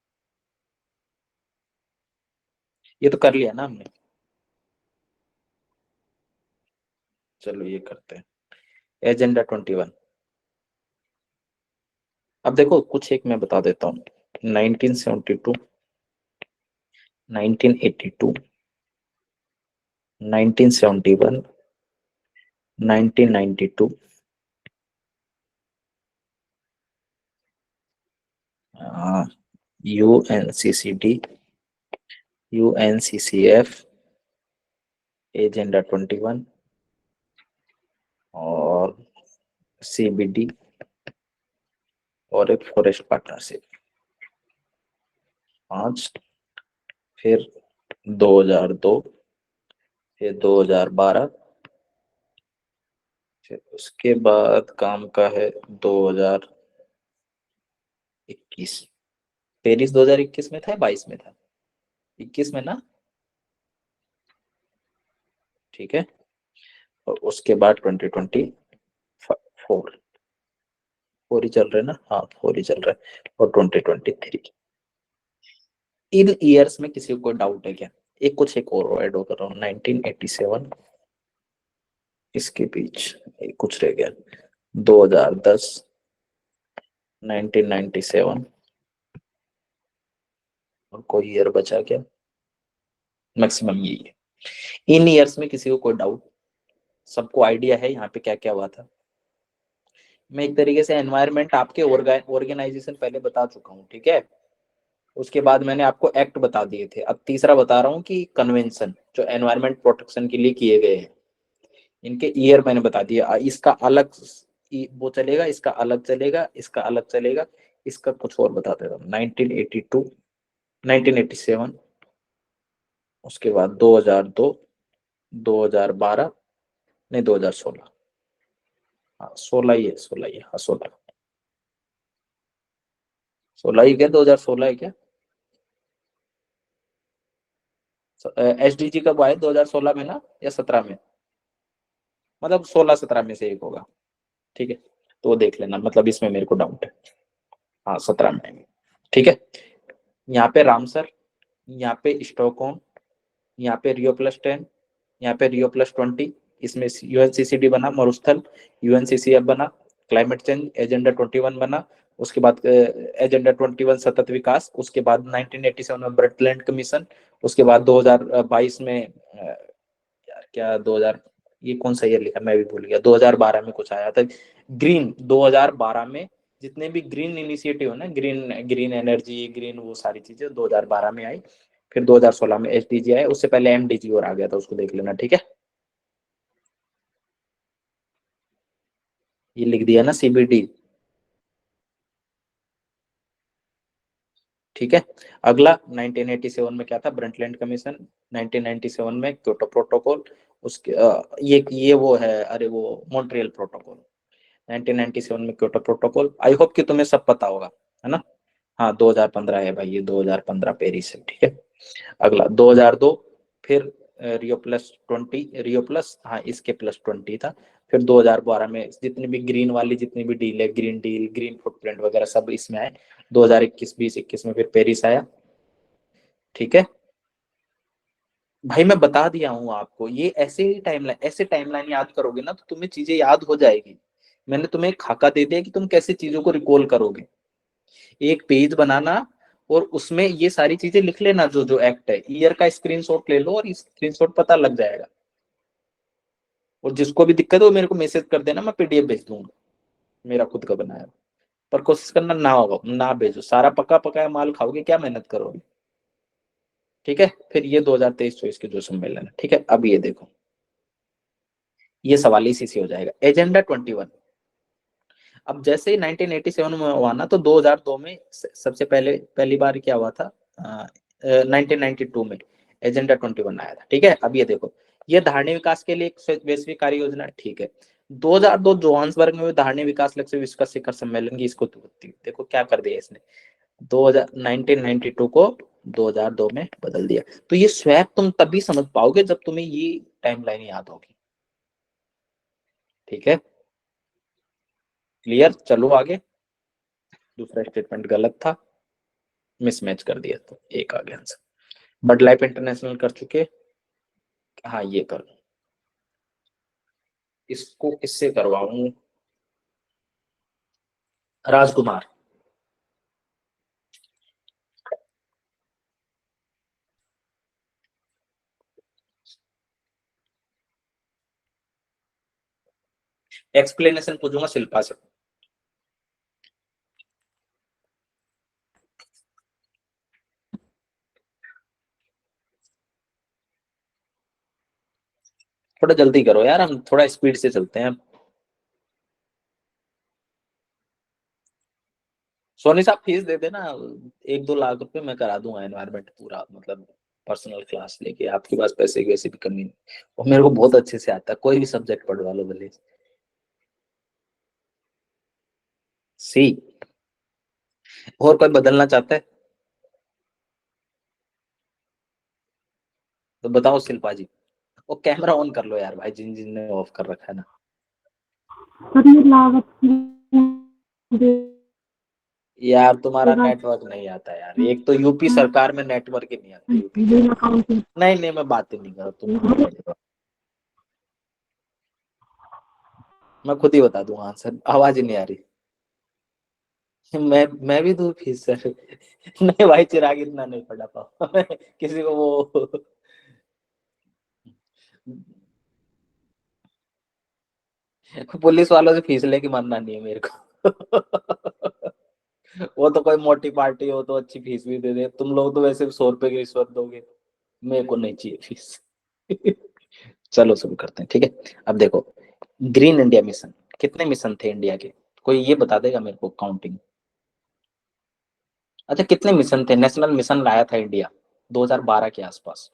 ये तो कर लिया ना हमने। चलो ये करते हैं, एजेंडा 21। अब देखो, कुछ एक मैं बता देता हूँ। 1972, 1982, 1971, 1992, यूएनसीसीडी, यूएनसीसीएफ, एजेंडा 21 और सीबीडी और एक फॉरेस्ट पार्टनरशिप। 5, फिर 2002, फिर 2012, फिर उसके बाद काम का है 2021। पेरिस 2021 में था, 22 में था? 21 में ना? ठीक है। और उसके बाद 2024, 4 ही चल रहे हैं ना? हाँ, 4 ही चल रहा है। और 2023। इन ईयर्स में किसी को कोई डाउट है क्या? एक कुछ एक और ऐड कर रहा हूँ। 1987, इसके बीच एक कुछ रह गया। 2010, 1997, और कोई ईयर बचा क्या? मैक्सिमम यही है। इन ईयर्स में किसी को कोई डाउट? सबको आइडिया है यहाँ पे क्या क्या हुआ था? मैं एक तरीके से एनवायरनमेंट आपके ऑर्गेनाइजेशन पहले बता चुका हूँ, ठीक है। उसके बाद मैंने आपको एक्ट बता दिए थे। अब तीसरा बता रहा हूँ कि कन्वेंशन जो एनवायरनमेंट प्रोटेक्शन के लिए किए गए हैं, इनके ईयर मैंने बता दिया। इसका अलग वो चलेगा, इसका अलग चलेगा, इसका अलग चलेगा, इसका कुछ और बता देता हूँ। 1982, 1987, उसके बाद 2002, 2012, नहीं 2016। हाँ 16 ही है, 16 ही है, हाँ 16। 16 ही क्या, 2016 है क्या? एसडीजी कब आए, 2016 में ना या 17 में? मतलब 16-17 में से एक होगा। ठीक है, तो वो देख लेना, मतलब इसमें मेरे को डाउट है। हाँ 17 में। ठीक है। यहाँ पे रामसर, यहाँ पे स्टॉकहोम, यहाँ पे रियो+10, यहाँ पे रियो+20। इसमें यूएनसीसीडी बना, मरुस्थल। यूएनसीसीएफ बना, क्लाइमेट चेंज। एजेंडा 21 बना। उसके बाद एजेंडा 21 सतत विकास। उसके बाद 1987 में ब्रटलैंड कमीशन। उसके बाद 2022 में यार क्या 2000, ये कौन सा ईयर लिखा मैं भी भूल गया। 2012 में कुछ आया था ग्रीन। 2012 में जितने भी ग्रीन इनिशिएटिव है ना, ग्रीन ग्रीन एनर्जी, ग्रीन वो सारी चीजें 2012 में आई। फिर 2016 में एसडीजी आया, उससे पहले एमडीजी और आ गया था, उसको देख लेना। ठीक है, ये लिख दिया ना सीबीडी। ठीक है। अगला 1987 में क्या था, ब्रंटलैंड कमीशन। 1997 में क्योटो प्रोटोकॉल। उसके ये वो है, अरे वो मॉन्ट्रियल प्रोटोकॉल। 1997 में क्योटो प्रोटोकॉल, आई होप कि तुम्हें सब पता होगा, है ना। हाँ 2015 है भाई, ये 2015 पेरिस है, ठीक है। अगला 2002, फिर रियो प्लस 20, रियो प्लस, हाँ इसके प्लस 20 था। फिर 2012 में जितनी भी ग्रीन वाली जितनी भी डील है, ग्रीन डील, ग्रीन फुटप्रिंट वगैरह सब इसमें आए। 2021, 20, 21 में फिर पेरिस आया, ठीक है। भाई मैं बता दिया हूँ आपको, ये ऐसे टाइमलाइन याद करोगे ना तो तुम्हें चीजें याद हो जाएगी। मैंने तुम्हें एक खाका दे दिया कि तुम कैसे चीजों को रिकॉल करोगे। एक पेज बनाना और उसमें ये सारी चीजें लिख लेना, जो जो एक्ट है, ईयर का स्क्रीनशॉट ले लो और स्क्रीनशॉट पता लग जाएगा। और जिसको भी दिक्कत हो मेरे को मैसेज कर देना, मैं पीडीएफ भेज दूंगा मेरा खुद का बनाया। पर कोशिश करना ना होगा, ना भेजो, सारा पका पकाया माल खाओगे, क्या मेहनत करोगे। ठीक है। फिर ये 2023-24 के जो सम्मेलन है, ठीक है। अब ये देखो, ये सवाल इसी से हो जाएगा। एजेंडा 21। अब जैसे ही 1987 में हुआ ना, तो 2002 में सबसे पहली बार क्या हुआ था, 1992 में एजेंडा 21 आया था, ठीक है। अब ये देखो, ये धारणीय विकास के लिए एक वैश्विक कार्य योजना, ठीक है। 2002 जोहान्सबर्ग में धारणीय विकास लक्ष्य विश्व का शिखर सम्मेलन की इसको देखो क्या कर दिया इसने, 1992 को 2002 में बदल दिया। तो ये स्वैप तुम तभी समझ पाओगे जब तुम्हें ये टाइमलाइन याद होगी, ठीक है। क्लियर, चलो आगे। दूसरा स्टेटमेंट गलत था, मिसमैच कर दिया, तो एक आ गया आंसर। बड लाइफ इंटरनेशनल कर चुके, हाँ ये कर, इसको इससे करवाऊं, राजकुमार। एक्सप्लेनेशन पूछूंगा शिल्पा से। थोड़ा जल्दी करो यार, हम थोड़ा स्पीड से चलते हैं। सोनी साहब फीस दे देना, 1-2 लाख रुपए मैं करा दूंगा एनवायरमेंट पूरा, मतलब पर्सनल क्लास लेके। आपके पास पैसे की वैसे भी कमी नहीं, और मेरे को बहुत अच्छे से आता है, कोई भी सब्जेक्ट पढ़वा लो भले। सी। और कोई बदलना चाहता है तो बताओ शिल्पा जी। वो कैमरा ऑन कर लो यार भाई, जिन जिन ने ऑफ कर रखा है ना। सर ये लागत यार तुम्हारा नेटवर्क नहीं आता यार, एक तो यूपी सरकार में नेटवर्क ही नहीं आता यूपी के। नहीं नहीं मैं बात ही नहीं कर रहा, तुम मैं खुद ही बता दूंगा आंसर, आवाज ही नहीं आ रही। मैं भी दूं फीस सर। नहीं भाई चिराग इतना नहीं पढ़ा पाऊँ किसी को वो पुलिस वालों से फीस लेके मरना नहीं है मेरे को। वो तो कोई मोटी पार्टी हो तो अच्छी फीस भी दे दे, तुम लोग तो वैसे भी 100 रुपए की रिश्वत दोगे, मेरे को नहीं चाहिए फीस। चलो शुरू करते हैं, ठीक है। अब देखो, ग्रीन इंडिया मिशन, कितने मिशन थे इंडिया के, कोई ये बता देगा मेरे को काउंटिंग। अच्छा कितने मिशन थे, नेशनल मिशन लाया था इंडिया 2012 के आसपास।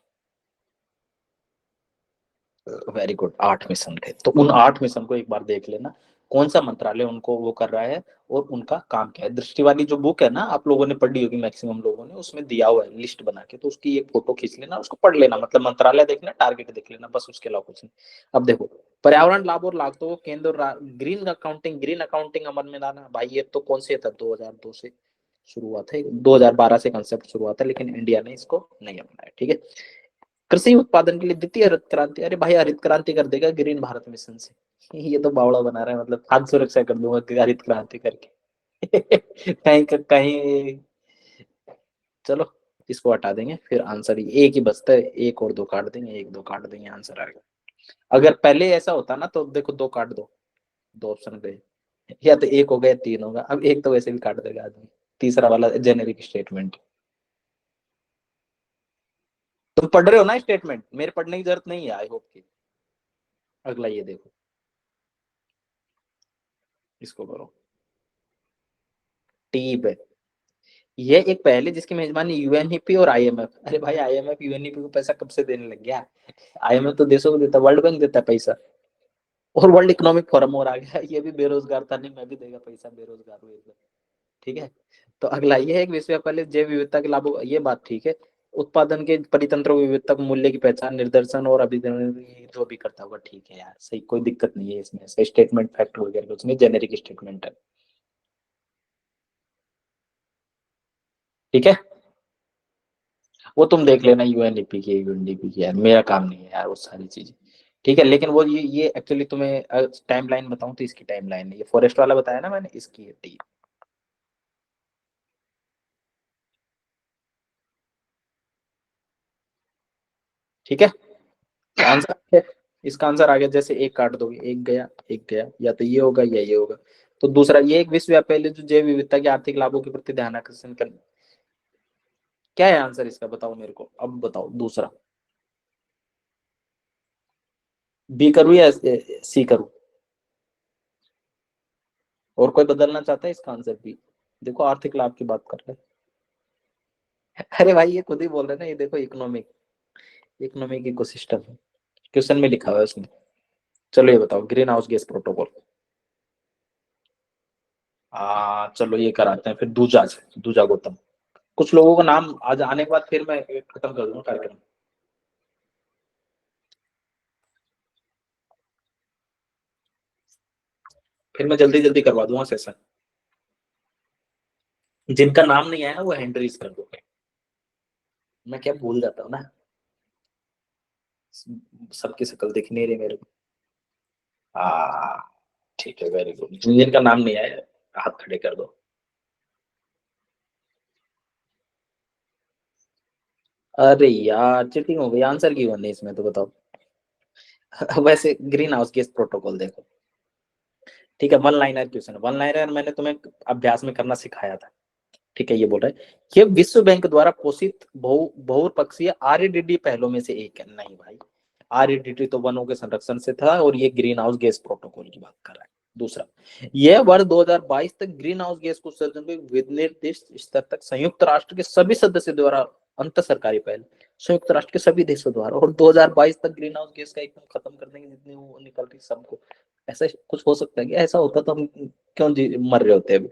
वेरी गुड, 8 मिशन थे। तो उन 8 मिशन को एक बार देख लेना, कौन सा मंत्रालय उनको वो कर रहा है और उनका काम क्या है। दृष्टि वाली जो बुक है ना, आप लोगों ने पढ़ी होगी मैक्सिमम लोगों ने, उसमें दिया हुआ है लिस्ट बना के, तो उसकी एक फोटो खींच लेना, उसको पढ़ लेना, मतलब मंत्रालय देखना, टारगेट देख लेना, बस उसके अलावा कुछ नहीं। अब देखो, पर्यावरण लाभ और लागतों को केंद्र, ग्रीन अकाउंटिंग अमल में लाना, भाई ये तो कौन से था, 2002 से शुरू हुआ था, 2012 से कंसेप्ट शुरू हुआ था, लेकिन इंडिया ने इसको नहीं अपनाया, ठीक है। कृषि उत्पादन के लिए द्वितीय हरित क्रांति, अरे भाई हरित क्रांति कर देगा ग्रीन भारत मिशन से। ये तो बावड़ा बना रहा है, मतलब खाद्य सुरक्षा कर दूंगा हरित क्रांति करके। कहीं कहीं, चलो इसको हटा देंगे, फिर आंसर ही एक ही बचता है, एक और दो काट देंगे, एक दो काट देंगे, आंसर आएगा। अगर पहले ऐसा होता ना तो देखो, दो काट दो, दो ऑप्शन गए, या तो एक हो गया 3 होगा, अब एक तो वैसे भी काट देगा आदमी। तीसरा वाला जेनेरिक स्टेटमेंट, तुम पढ़ रहे हो ना स्टेटमेंट, मेरे पढ़ने की जरूरत नहीं है आई होप की। अगला ये देखो, इसको करो, टी पे, ये एक पहले जिसकी मेजबानी यूएनईपी और आईएमएफ। अरे भाई आईएमएफ यूएनईपी को पैसा कब से देने लग गया? आईएमएफ तो देशों को देता, वर्ल्ड बैंक देता है पैसा, और वर्ल्ड इकोनॉमिक फोरम और आ गया, ये भी बेरोजगार था, नहीं मैं भी देगा पैसा, बेरोजगार हुए इधर। ठीक है, तो अगला ये है कि विश्व व्यापार जैव विविधता के लाभों, ये बात ठीक है। उत्पादन के परितंत्र विविधता को मूल्य की पहचान, निर्देशन और अभिनंदन जो भी करता होगा ठीक है यार, सही, कोई दिक्कत नहीं है इसमें, सही स्टेटमेंट फैक्ट वगैरह कुछ नहीं, जेनेरिक स्टेटमेंट है। ठीक है, वो तुम देख लेना यूएनडीपी की यूएनडीपी की, यार मेरा काम नहीं है यार वो सारी चीजें। ठीक है, लेकिन वो ये एक्चुअली तुम्हें टाइमलाइन बताऊं तो इसकी टाइमलाइन है, ये फॉरेस्ट वाला बताया ना मैंने, इसकी है टी। ठीक है, तो आंसर है, इसका आंसर आ गया, जैसे एक काट दोगे, एक गया, या तो ये होगा या ये होगा। तो दूसरा ये एक विश्वव्यापी जो जैव विविधता के आर्थिक लाभों के प्रति ध्यान आकर्षण कर, क्या है आंसर इसका बताओ मेरे को, अब बताओ दूसरा। बी करूं या सी करूं? और कोई बदलना चाहता है इसका आंसर? बी, देखो आर्थिक लाभ की बात कर रहे हैं। अरे भाई ये खुद ही बोल रहे हैं ना, ये देखो इकोनॉमिक, इकोनॉमिक इकोसिस्टम क्वेश्चन में लिखा हुआ है उसमें। चलो ये बताओ, ग्रीन हाउस गैस प्रोटोकॉल। चलो ये कराते हैं फिर, दूजा से, दूजा गौतम। कुछ लोगों का नाम आज आने के बाद फिर मैं खत्म कर दूंगा कार्यक्रम। फिर मैं जल्दी जल्दी करवा दूंगा सेशन। जिनका नाम नहीं आया वो हैंड रेज कर दो, मैं क्या भूल जाता हूँ ना, सबकी शक्ल दिख नहीं रही मेरे को। ठीक है, वेरी गुड। जिनका नाम नहीं आया हाथ खड़े कर दो। अरे यार चीटिंग हो गई, आंसर क्यों नहीं इसमें तो बताओ। वैसे ग्रीन हाउस गैस प्रोटोकॉल देखो, ठीक है, one liner question, one liner मैंने तुम्हें अभ्यास में करना सिखाया था। ठीक है, ये बोल रहा है ये विश्व बैंक द्वारा पोषित बहुपक्षीय आरईडीडी पहलों में से एक है। नहीं भाई, आरईडीडी तो वनों के संरक्षण से था, और ये ग्रीन हाउस गैस प्रोटोकॉल की बात कर रहा है। दूसरा, यह वर्ष 2022 तक ग्रीन हाउस गैस उत्सर्जन को विनिर्दिष्ट स्तर तक संयुक्त राष्ट्र के सभी सदस्य द्वारा, अंतर सरकारी पहल, संयुक्त राष्ट्र के सभी देशों द्वारा, और 2022 तक ग्रीन हाउस गैस का एकदम खत्म करने की जितनी वो निकल रही सबको, ऐसा कुछ हो सकता है क्या? ऐसा होता तो हम क्यों मर रहे होते अभी।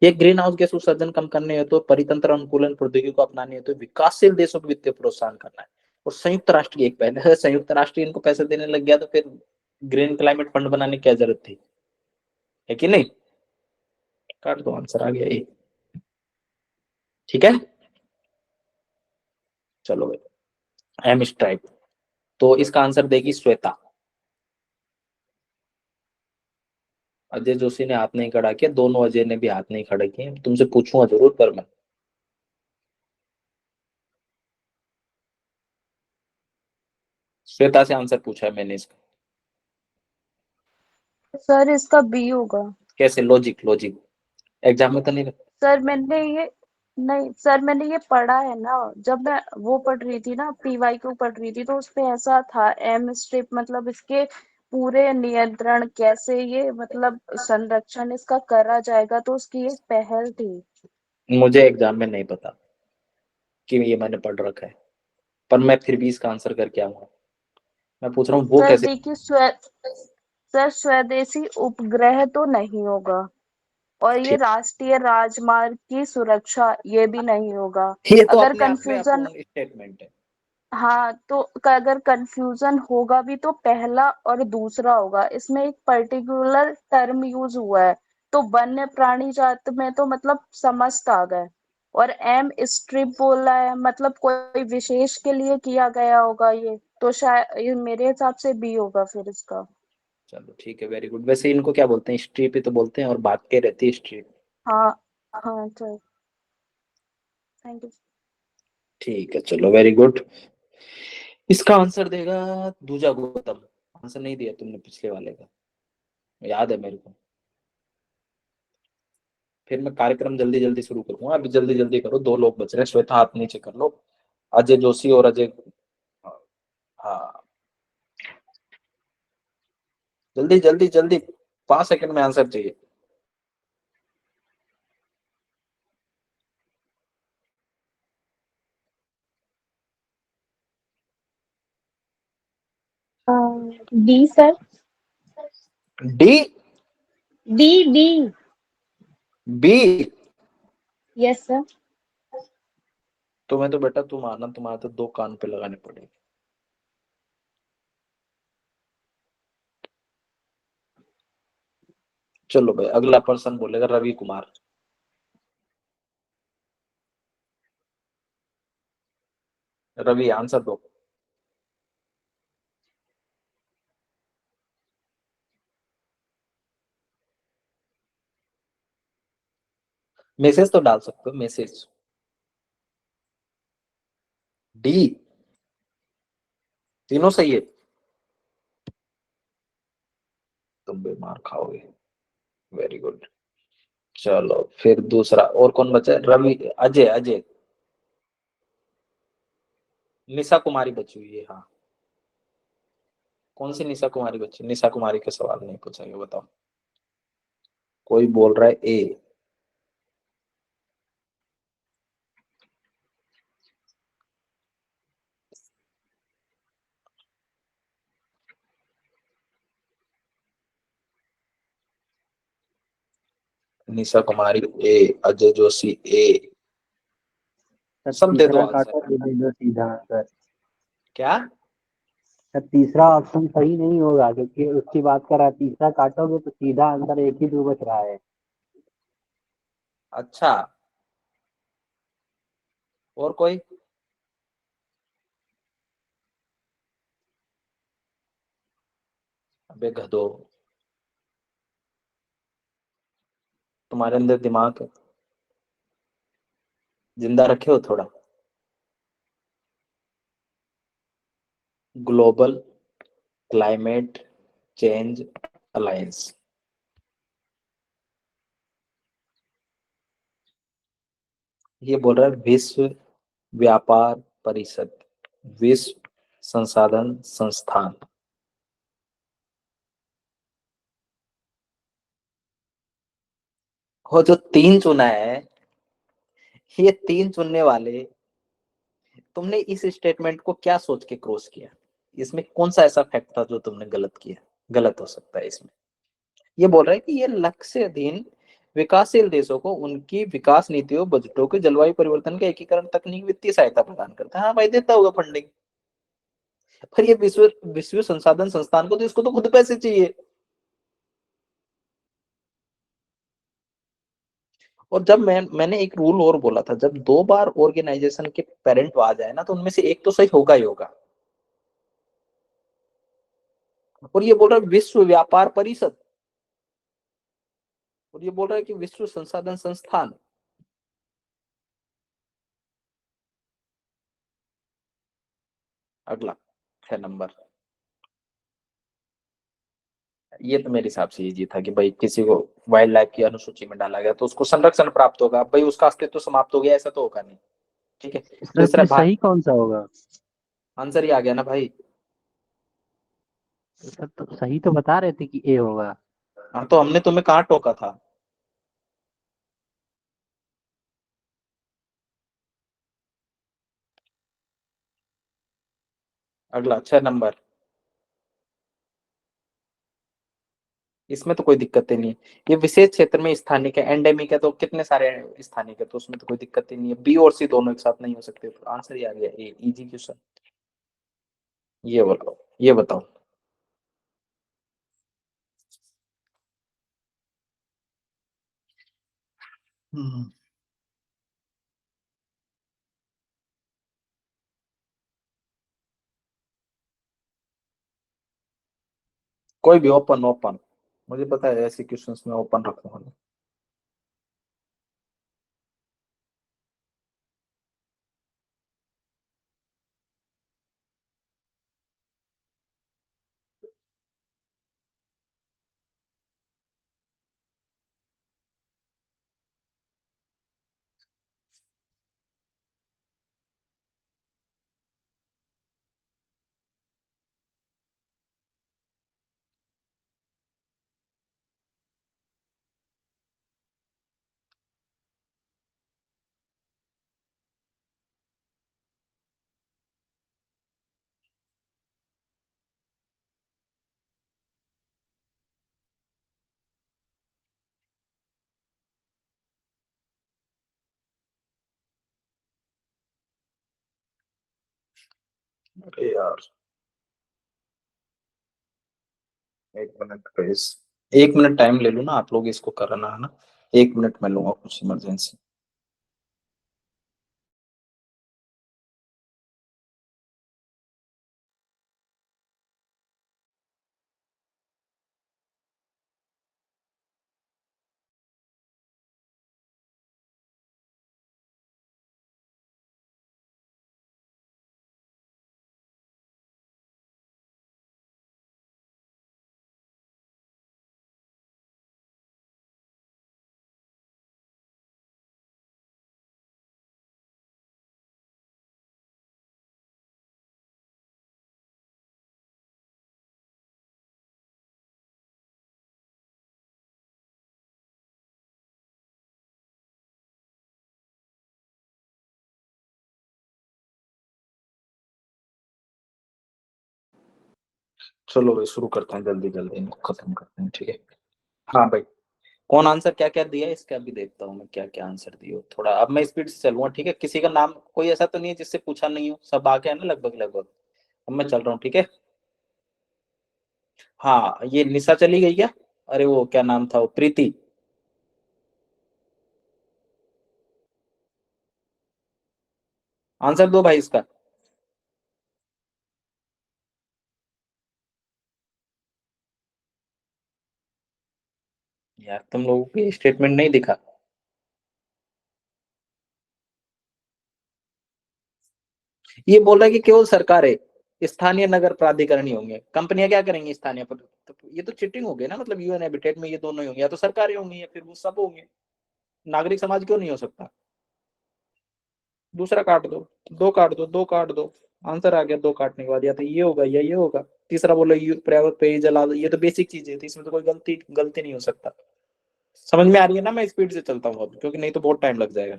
ये ग्रीन हाउस गैस उत्सर्जन कम करने हेतु, परितंत्र अनुकूलन प्रौद्योगिकी को अपनाने हेतु विकासशील देशों को वित्तीय प्रोत्साहन करना है, और संयुक्त राष्ट्र की एक पहल है। संयुक्त राष्ट्र इनको पैसे देने लग गया तो फिर ग्रीन क्लाइमेट फंड बनाने की क्या जरूरत थी, है कि नहीं? काट दो, आंसर आ गया ये। ठीक है, चलो भाई, एम स्ट्राइप, तो इसका आंसर देगी श्वेता। अजय जोशी ने हाथ नहीं खड़ा किया, दोनों अजय ने भी हाथ नहीं खड़े किए, तुमसे पूछूंगा जरूर पर मैं। श्वेता से आंसर पूछा है मैंने इसका। सर इसका बी होगा। कैसे? लॉजिक, लॉजिक एग्जाम में तो नहीं सर मैंने ये नहीं सर, मैंने ये पढ़ा है ना, जब मैं वो पढ़ रही थी ना, पीवाईक्यू पढ़ रही थी, तो उसपे ऐसा था, एम स्ट्रिप मतलब इसके पूरे नियंत्रण कैसे, ये मतलब संरक्षण इसका करा जाएगा, तो उसकी एक पहल थी। मुझे एग्जाम में नहीं पता कि ये मैंने पढ़ रखा है, पर मैं फिर भी इसका आंसर करके आऊंगा। मैं पूछ रहा हूँ वो सर कैसे। देखिए, सर स्वदेशी उपग्रह तो नहीं होगा, और ये ठीक, राष्ट्रीय राजमार्ग की सुरक्षा ये भी नहीं होगा। ये तो अगर अपने आप में कंफ्यूजन, अपूर्ण स्टेटमेंट है। हाँ तो अगर कंफ्यूजन होगा भी तो पहला और दूसरा होगा, इसमें एक पर्टिकुलर टर्म यूज हुआ है, तो वन्य प्राणी जात में तो मतलब समस्त आ गए, और एम स्ट्रिप बोला है मतलब कोई विशेष के लिए किया गया होगा, ये तो शायद ये मेरे हिसाब से बी होगा फिर इसका। चलो ठीक है, वेरी गुड। वैसे इनको क्या बोलते हैं? स्ट्रीप ही तो बोलते हैं, और भागते रहती है स्ट्रीप। हाँ हाँ चल, थैंक यू। ठीक है, चलो वेरी गुड। इसका आंसर देगा दूजा गौतम। आंसर नहीं दिया तुमने पिछले वाले का, याद है मेरे को। फिर मैं कार्यक्रम जल्दी जल्दी शुरू करूंगा, अभी जल्दी जल्दी करो, दो लोग बच रहे हैं। श्वेता हाथ नीचे कर लो, अजय जोशी और अजय, हाँ जल्दी जल्दी जल्दी, 5 सेकंड में आंसर चाहिए। D sir. D. D D. B. Yes sir. तुम्हें तो बेटा तुम आना, तुम्हारे तो दो कान पे लगाने पड़ेंगे। चलो भाई, अगला पर्सन बोलेगा रवि कुमार। रवि आंसर दो। मैसेज तो डाल सकते हो, मैसेज। डी। तीनों सही है। तुम बीमार खाओगे। Very good. चलो फिर दूसरा और कौन बचा है? रवि, अजय। अजय। निशा कुमारी बची हुई है, हाँ। कौन सी निशा कुमारी बची? निशा कुमारी का सवाल नहीं पूछा गया, बताओ। कोई बोल रहा है ए। निशा कुमारी ए, अजय जोशी ए। सर सब दे दो तीसरा आंसर। काटो, ये दे दो सीधा आंसर। क्या? सर तीसरा ऑप्शन सही नहीं होगा, क्योंकि उसकी बात कर रहा है, तीसरा काटोगे तो सीधा आंसर एक ही दो बच रहा है। अच्छा, और कोई? अबे गधो, तुम्हारे अंदर दिमाग है, जिंदा रखे हो थोड़ा। Global climate change alliance. ये बोल रहा है विश्व व्यापार परिषद, विश्व संसाधन संस्थान। वो जो तीन चुना है, ये तीन चुनने वाले, तुमने इस स्टेटमेंट को क्या सोच के क्रॉस किया? इसमें कौन सा ऐसा फैक्ट था जो तुमने गलत किया? गलत हो सकता है इसमें। ये बोल रहा है कि ये लक्ष्य अधीन विकासशील देशों को उनकी विकास नीतियों, बजटों के जलवायु परिवर्तन के एकीकरण, तकनीक, वित्तीय सहायता प्रदान करता है। हाँ भाई, देता होगा फंडिंग। पर ये विश्व विश्व संसाधन संस्थान को तो इसको तो खुद पैसे चाहिए। और जब मैंने एक रूल और बोला था, जब दो बार ऑर्गेनाइजेशन के पेरेंट आ जाए ना, तो उनमें से एक तो सही होगा ही होगा। और ये बोल रहा है विश्व व्यापार परिषद, और ये बोल रहा है कि विश्व संसाधन संस्थान। अगला 6 नंबर। ये तो मेरे हिसाब से इजी था कि भाई किसी को वाइल्ड लाइफ की अनुसूची में डाला गया तो उसको संरक्षण प्राप्त होगा, भाई उसका अस्तित्व तो समाप्त हो गया, ऐसा तो होगा नहीं। ठीक है। सर तीसरा फिर भारत। सही कौन सा होगा? आंसर ही आ गया ना भाई। सर तो सही तो बता रहे थे कि ए होगा। हाँ, तो हमने तुम्हें कहाँ टोका था? अगला 6 नंबर। इसमें तो कोई दिक्कत ही नहीं है। ये विशेष क्षेत्र में स्थानिक है, एंडेमिक है, तो कितने सारे स्थानिक है, तो उसमें तो कोई दिक्कत ही नहीं है। बी और सी दोनों एक साथ नहीं हो सकते, तो आंसर ही आ गया ए, इजी क्वेश्चन। ये बताओ, ये बताओ। हम्म। कोई भी, ओपन ओपन। मुझे पता है ऐसे क्वेश्चंस में ओपन रखूंगा। अरे यार, 1 मिनट प्लीज, 1 मिनट टाइम ले लो ना आप लोग, इसको करना है ना, 1 मिनट में लूंगा, कुछ इमरजेंसी। चलो भाई शुरू करते हैं, जल्दी जल्दी इनको खत्म करते हैं, ठीक है। हाँ भाई, कौन आंसर क्या क्या दिया है इसका भी देखता हूँ मैं, क्या क्या आंसर दिए हो थोड़ा। अब मैं स्पीड से चलूंगा, ठीक है। किसी का नाम कोई ऐसा तो नहीं है जिससे पूछा नहीं हो, सब आ गया है ना लगभग लगभग। अब मैं चल रहा हूँ, ठीक है। हाँ, ये निशा चली गई क्या? अरे वो क्या नाम था, वो प्रीति। आंसर दो भाई इसका। यार तुम लोगों को स्टेटमेंट नहीं दिखा। ये बोल रहा है कि केवल सरकार है, स्थानीय नगर प्राधिकरण ही होंगे, कंपनियां क्या करेंगी स्थानीय पर? तो ये तो चीटिंग हो गई ना, मतलब यूएन हैबिटेट में ये दोनों ही होंगे, या तो सरकारें होंगी या फिर वो सब होंगे। नागरिक समाज क्यों नहीं हो सकता? दूसरा काट दो, दो काट दो, दो काट दो। आंसर आ गया दो काटने के बाद, या तो ये होगा या ये होगा। तीसरा बोलो पर्यावरण पेयजल आदि, ये तो बेसिक चीज है, तो इसमें तो कोई गलती गलती नहीं हो सकता। समझ में आ रही है ना? मैं स्पीड से चलता हूँ अब, क्योंकि नहीं तो बहुत टाइम लग जाएगा।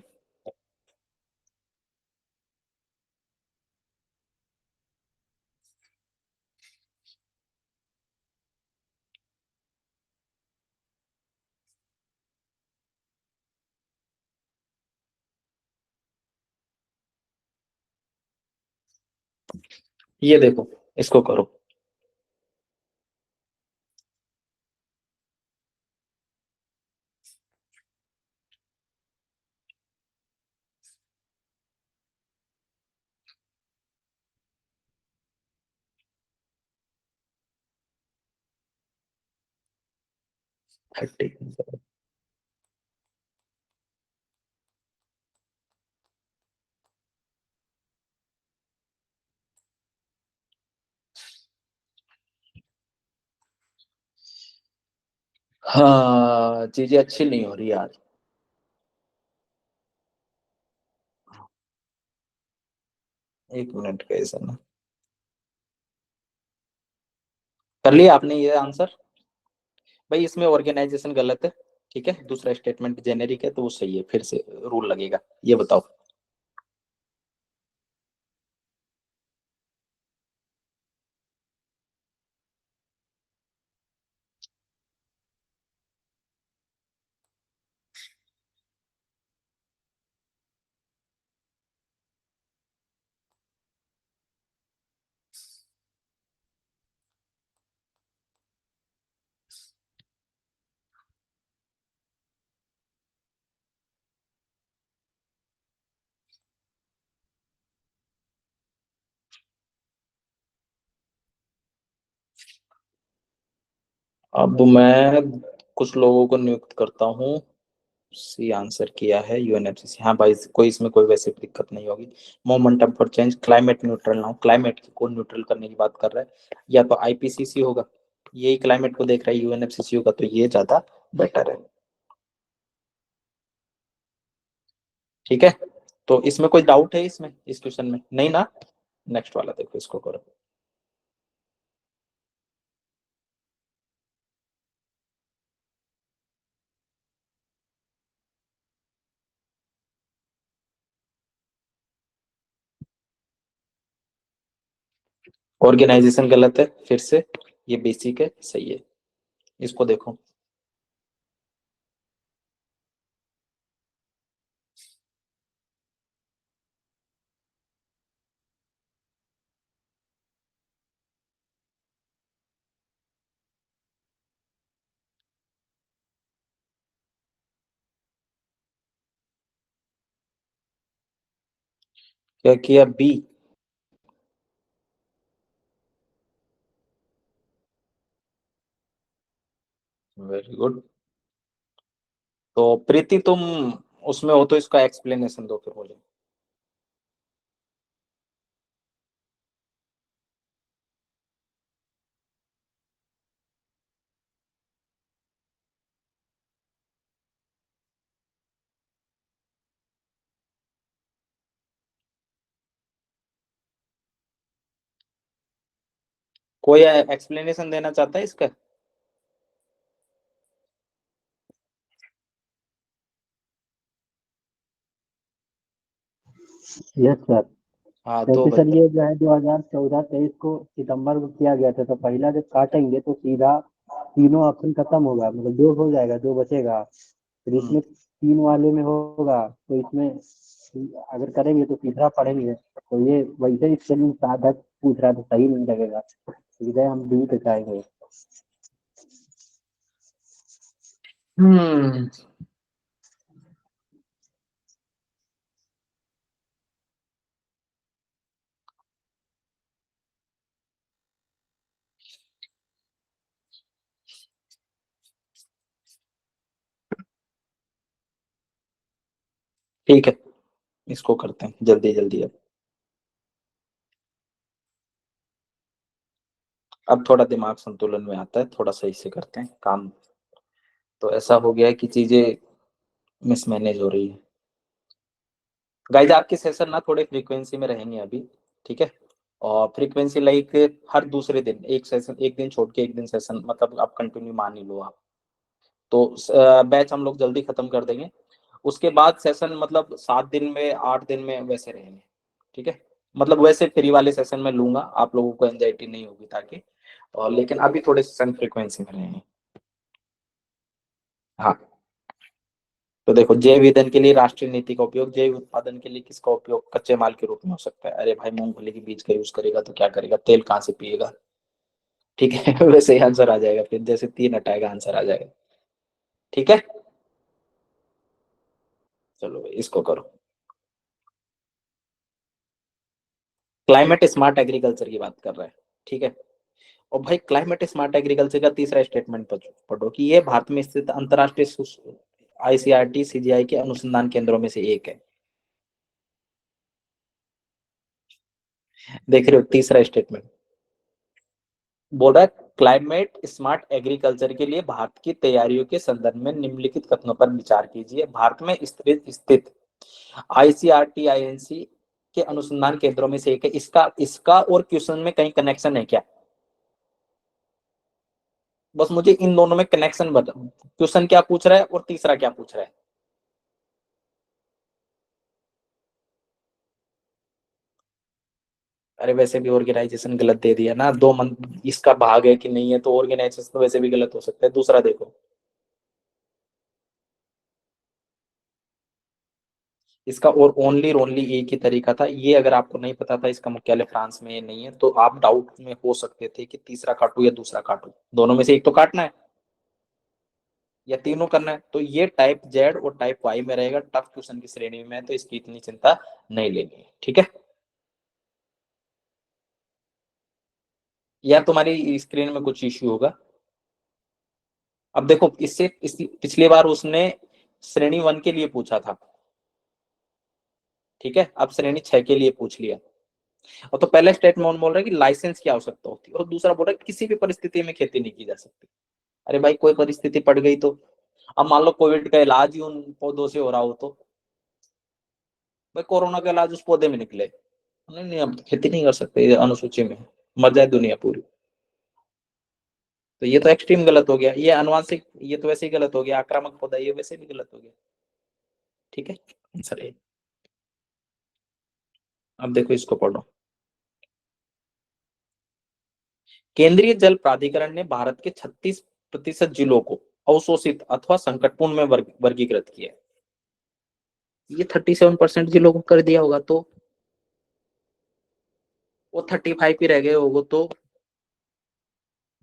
ये देखो, इसको करो। थर्टी। हाँ, चीजें अच्छी नहीं हो रही यार। 1 मिनट कैसे ना, कर लिया आपने ये आंसर? भाई इसमें ऑर्गेनाइजेशन गलत है, ठीक है। दूसरा स्टेटमेंट जेनेरिक है, तो वो सही है, फिर से रूल लगेगा। ये बताओ। अब मैं कुछ लोगों को नियुक्त करता हूँ। सी आंसर किया है यूएनएफसीसी। हाँ भाई, कोई इसमें कोई वैसे दिक्कत नहीं होगी। Momentum for change, climate neutral ना हो, क्लाइमेट को न्यूट्रल करने की बात कर रहा है, या तो आईपीसीसी होगा, यही क्लाइमेट को देख रहा है, यूएनएफसीसी होगा, तो ये ज्यादा बेटर है, ठीक है। तो इसमें कोई डाउट है इसमें, इस क्वेश्चन में? नहीं ना? नेक्स्ट वाला देखो, इसको करो। ऑर्गेनाइजेशन गलत है फिर से, ये बेसिक है, सही है। इसको देखो। क्या किया? बी। Very good. तो प्रीति तुम उसमें हो तो इसका एक्सप्लेनेशन दो फिर मुझे। कोई एक्सप्लेनेशन देना चाहता है इसका? Yes sir. हाँ तो क्योंकि सर बता। ये जो है 2014-23 को सितंबर को किया गया था, तो पहला जब काटेंगे तो सीधा तीनों ऑप्शन खत्म होगा, मतलब दो हो जाएगा, दो बचेगा। फिर इसमें तीन वाले में होगा, तो इसमें अगर करेंगे तो तीसरा पढ़ेंगे। तो ये वैसे ही स्पेलिंग साधक पूछ रहा था, सही नहीं लगेगा, सीधे हम डी पे जाएंगे। हम्म ठीक है, इसको करते हैं जल्दी जल्दी। अब थोड़ा दिमाग संतुलन में आता है, थोड़ा सही से करते हैं काम। तो ऐसा हो गया है कि चीजें मिसमैनेज हो रही है। गाइज आपके सेशन ना थोड़े फ्रीक्वेंसी में रहेंगे अभी, ठीक है? और फ्रीक्वेंसी लाइक हर दूसरे दिन एक सेशन, एक दिन छोड़ के एक दिन सेशन, मतलब आप कंटिन्यू मान ही लो आप। तो बैच हम लोग जल्दी खत्म कर देंगे। उसके बाद सेशन मतलब 7 दिन में 8 दिन में वैसे रहेंगे, ठीक है? मतलब वैसे फ्री वाले सेशन में लूंगा, आप लोगों को एंजाइटी नहीं होगी ताकि। और लेकिन अभी थोड़े सेशन फ्रीक्वेंसी में रहेंगे। हाँ, तो देखो, जैव ईंधन के लिए राष्ट्रीय नीति का उपयोग जैव उत्पादन के लिए किसका उपयोग कच्चे माल के रूप में हो सकता है? अरे भाई, मूंगफली के बीज का यूज करेगा तो क्या करेगा? तेल कहाँ से पिएगा? ठीक है। वैसे ही आंसर आ जाएगा, फिर जैसे 3 हटाएगा आंसर आ जाएगा। ठीक है, चलो भाई इसको करो। क्लाइमेट स्मार्ट एग्रीकल्चर की बात कर रहा है, ठीक है? और भाई क्लाइमेट स्मार्ट एग्रीकल्चर का तीसरा स्टेटमेंट पढ़ो कि ये भारत में स्थित अंतरराष्ट्रीय आईसीआरटी सीजीआई के अनुसंधान केंद्रों में से एक है। देख रहे हो, तीसरा स्टेटमेंट बोल रहा है क्लाइमेट स्मार्ट एग्रीकल्चर के लिए भारत की तैयारियों के संदर्भ में निम्नलिखित कथनों पर विचार कीजिए। भारत में स्थित आईसीआरटी के अनुसंधान केंद्रों में से एक है। इसका इसका और क्वेश्चन में कहीं कनेक्शन है क्या? बस मुझे इन दोनों में कनेक्शन बता, क्वेश्चन क्या पूछ रहा है और तीसरा क्या पूछ रहा है। अरे वैसे भी ऑर्गेनाइजेशन गलत दे दिया ना, 2 मंथ इसका भाग है कि नहीं है, तो ऑर्गेनाइजेशन तो वैसे भी गलत हो सकता है। दूसरा देखो, इसका और ओनली एक ही तरीका था ये। अगर आपको नहीं पता था इसका मुख्यालय फ्रांस में नहीं है, तो आप डाउट में हो सकते थे कि तीसरा काटू या दूसरा काटू, दोनों में से एक तो काटना है या तीनों करना है। तो ये टाइप जेड और टाइप वाई में रहेगा, टफ क्वेश्चन की श्रेणी में है, तो इसकी इतनी चिंता नहीं लेनी है, ठीक है? या तुम्हारी स्क्रीन में कुछ इश्यू होगा। अब देखो, पिछली बार उसने श्रेणी 1 के लिए पूछा था, ठीक है? अब श्रेणी 6 के लिए पूछ लिया। और तो पहला स्टेटमेंट बोल रहा है कि लाइसेंस की आवश्यकता होती है, और दूसरा बोल रहा है कि किसी भी परिस्थिति में खेती नहीं की जा सकती। अरे भाई, कोई परिस्थिति पड़ गई तो, अब मान लो कोविड का इलाज ही उन पौधों से हो रहा हो, तो भाई कोरोना का इलाज उस पौधे में निकले, नहीं नहीं अब खेती नहीं कर सकते, अनुसूची में मर जाए दुनिया पूरी। तो ये तो एक्सट्रीम गलत हो गया। ये अनुवांशिक, ये तो वैसे ही गलत हो गया। आक्रामक पौधा, ये वैसे भी गलत हो गया, ठीक है? Answer A. अब देखो इसको पढ़ो। केंद्रीय जल प्राधिकरण ने भारत के 36% जिलों को अवशोषित अथवा संकटपूर्ण में वर्गीकृत किया है। ये 37% जिलों को कर दिया होगा, तो वो 35 ही रह गए होगा। तो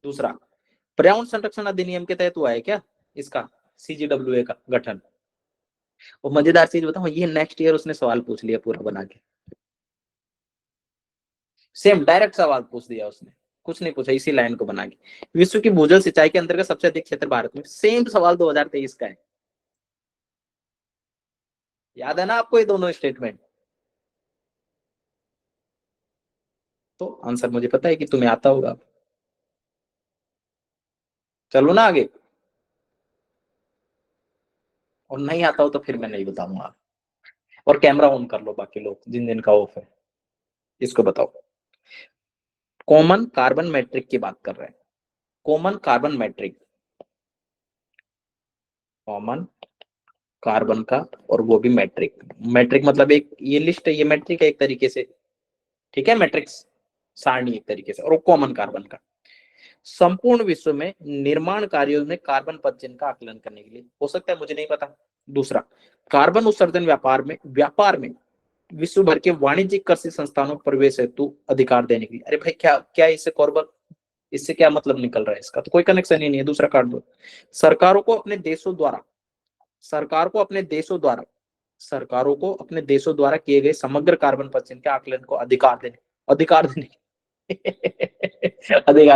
दूसरा, पर्यावरण संरक्षण अधिनियम के तहत हुआ है क्या इसका सीजीडब्ल्यूए का गठन? और मजेदार चीज बताऊं, ये नेक्स्ट ईयर उसने सवाल पूछ लिया पूरा बना के। सेम डायरेक्ट सवाल पूछ दिया उसने, कुछ नहीं पूछा, इसी लाइन को बना के। विश्व की भूजल सिंचाई के अंतर्गत सबसे अधिक क्षेत्र भारत में, सेम सवाल 2023 का है। याद है ना आपको ये दोनों स्टेटमेंट? तो आंसर मुझे पता है कि तुम्हें आता होगा। चलो ना आगे, और नहीं आता हो तो फिर मैं नहीं बताऊंगा। और कैमरा ऑन कर लो बाकी लोग, जिन जिन का ऑफ है। इसको बताओ, कॉमन कार्बन मैट्रिक की बात कर रहे हैं। Common carbon matric, common carbon का, और वो भी मैट्रिक। मैट्रिक मतलब एक ये लिस्ट है, ये मैट्रिक है एक तरीके से, ठीक है, मैट्रिक्स सारणी एक तरीके से, और वो कॉमन कार्बन का। संपूर्ण विश्व में निर्माण कार्यों में कार्बन पदचिह्न का आकलन करने के लिए, हो सकता है मुझे नहीं पता। दूसरा, कार्बन उत्सर्जन व्यापार में विश्व भर के वाणिज्यिक कृषि संस्थानों को प्रवेश हेतु अधिकार देने के लिए। अरे भाई, क्या क्या इससे कॉर्बन, इससे क्या मतलब निकल रहा है? इसका तो कोई कनेक्शन ही नहीं है। दूसरा काट दो। सरकारों को अपने देशों द्वारा किए गए समग्र कार्बन पदचिह्न के आकलन को अधिकार देने अधिकार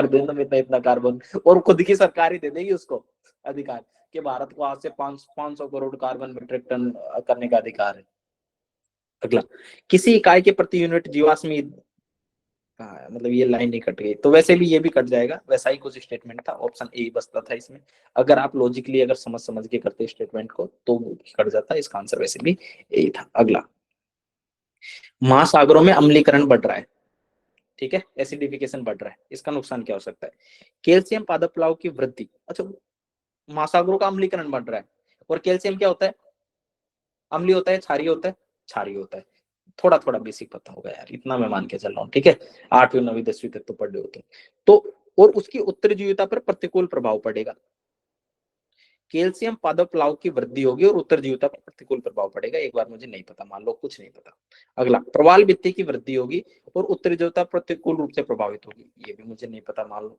देने तो इतना कार्बन, और खुद की सरकार ही दे देगी उसको अधिकार कि भारत को आज से 500 करोड़ कार्बन मीट्रिक टन करने का अधिकार है। अगला, किसी इकाई के प्रति यूनिट जीवाश्म मतलब ये लाइन नहीं कट गई, तो वैसे भी ये भी कट जाएगा, वैसा ही कुछ स्टेटमेंट था। ऑप्शन ए बचता था इसमें। अगर आप लॉजिकली अगर समझ के करते स्टेटमेंट को तो कट जाता। इसका आंसर वैसे भी ए था। अगला, महासागरों में अम्लीकरण बढ़ रहा है, ठीक है, एसिडिफिकेशन बढ़ रहा है, इसका नुकसान क्या हो सकता है? कैल्शियम पादप प्लाव की वृद्धि। अच्छा, महासागरों का अम्लीकरण बढ़ रहा है, और कैल्शियम क्या होता है? अम्लीय होता है, क्षारीय होता है? क्षारीय होता है। थोड़ा थोड़ा बेसिक पता होगा यार, इतना मैं मान के चल रहा हूँ, ठीक है, 8वीं 9वीं 10वीं तक तो पढ़े होते तो। और उसकी उत्तरजीविता पर प्रतिकूल प्रभाव पड़ेगा। कैल्शियम पादप प्लाव की वृद्धि होगी और उत्तरजीविता पर प्रतिकूल प्रभाव पड़ेगा। एक बार मुझे नहीं पता, मान लो कुछ नहीं पता। अगला, प्रवाल भित्ति की वृद्धि होगी और उत्तरजीविता प्रतिकूल रूप से प्रभावित होगी। ये भी मुझे नहीं पता, मान लो।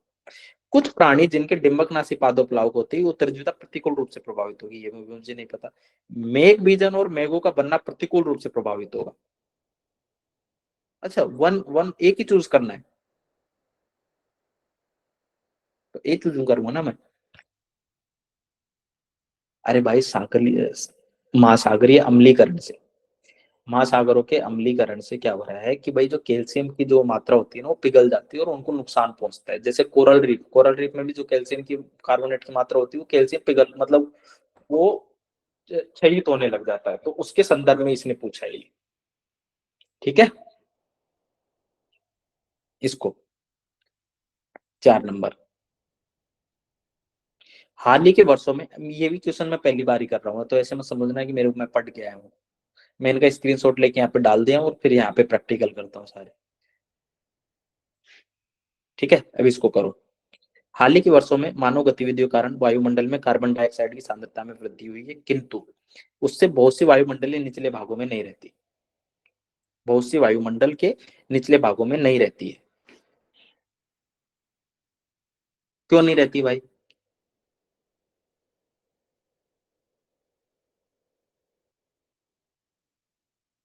कुछ प्राणी जिनके डिंबकनाशी पादप प्लाव होती है, उत्तरजीविता प्रतिकूल रूप से प्रभावित होगी। ये भी मुझे नहीं पता। मेघ बीजन और मेघों का बनना प्रतिकूल रूप से प्रभावित होगा। अच्छा, वन वन एक ही चूज करना है, तो एक चूज करूंगा ना मैं। अरे भाई, सागरीय महासागरीय अम्लीकरण से, महासागरों के अम्लीकरण से क्या हो रहा है कि भाई जो कैल्शियम की जो मात्रा होती है ना, वो पिघल जाती है और उनको नुकसान पहुंचता है। जैसे कोरल रीफ में भी जो कैल्शियम की कार्बोनेट की मात्रा होती है, वो कैल्शियम पिघल मतलब वो क्षयित होने लग जाता है। तो उसके संदर्भ में इसने पूछा है, ठीक है। इसको 4 नंबर, हाल ही के वर्षों में, ये भी क्वेश्चन मैं पहली बार ही कर रहा हूँ, तो ऐसे में समझना कि मैं पढ़ के आया हूँ। मैं इनका स्क्रीनशॉट लेके यहाँ पे डाल दिया और फिर यहाँ पे प्रैक्टिकल करता हूँ सारे, ठीक है। अब इसको करो। हाल ही के वर्षों में मानव गतिविधियों के कारण वायुमंडल में कार्बन डाइऑक्साइड की सांद्रता में वृद्धि हुई है, किंतु उससे बहुत सी वायुमंडलीय निचले भागों में नहीं रहती। बहुत सी वायुमंडल के निचले भागों में नहीं रहती है। क्यों नहीं रहती भाई?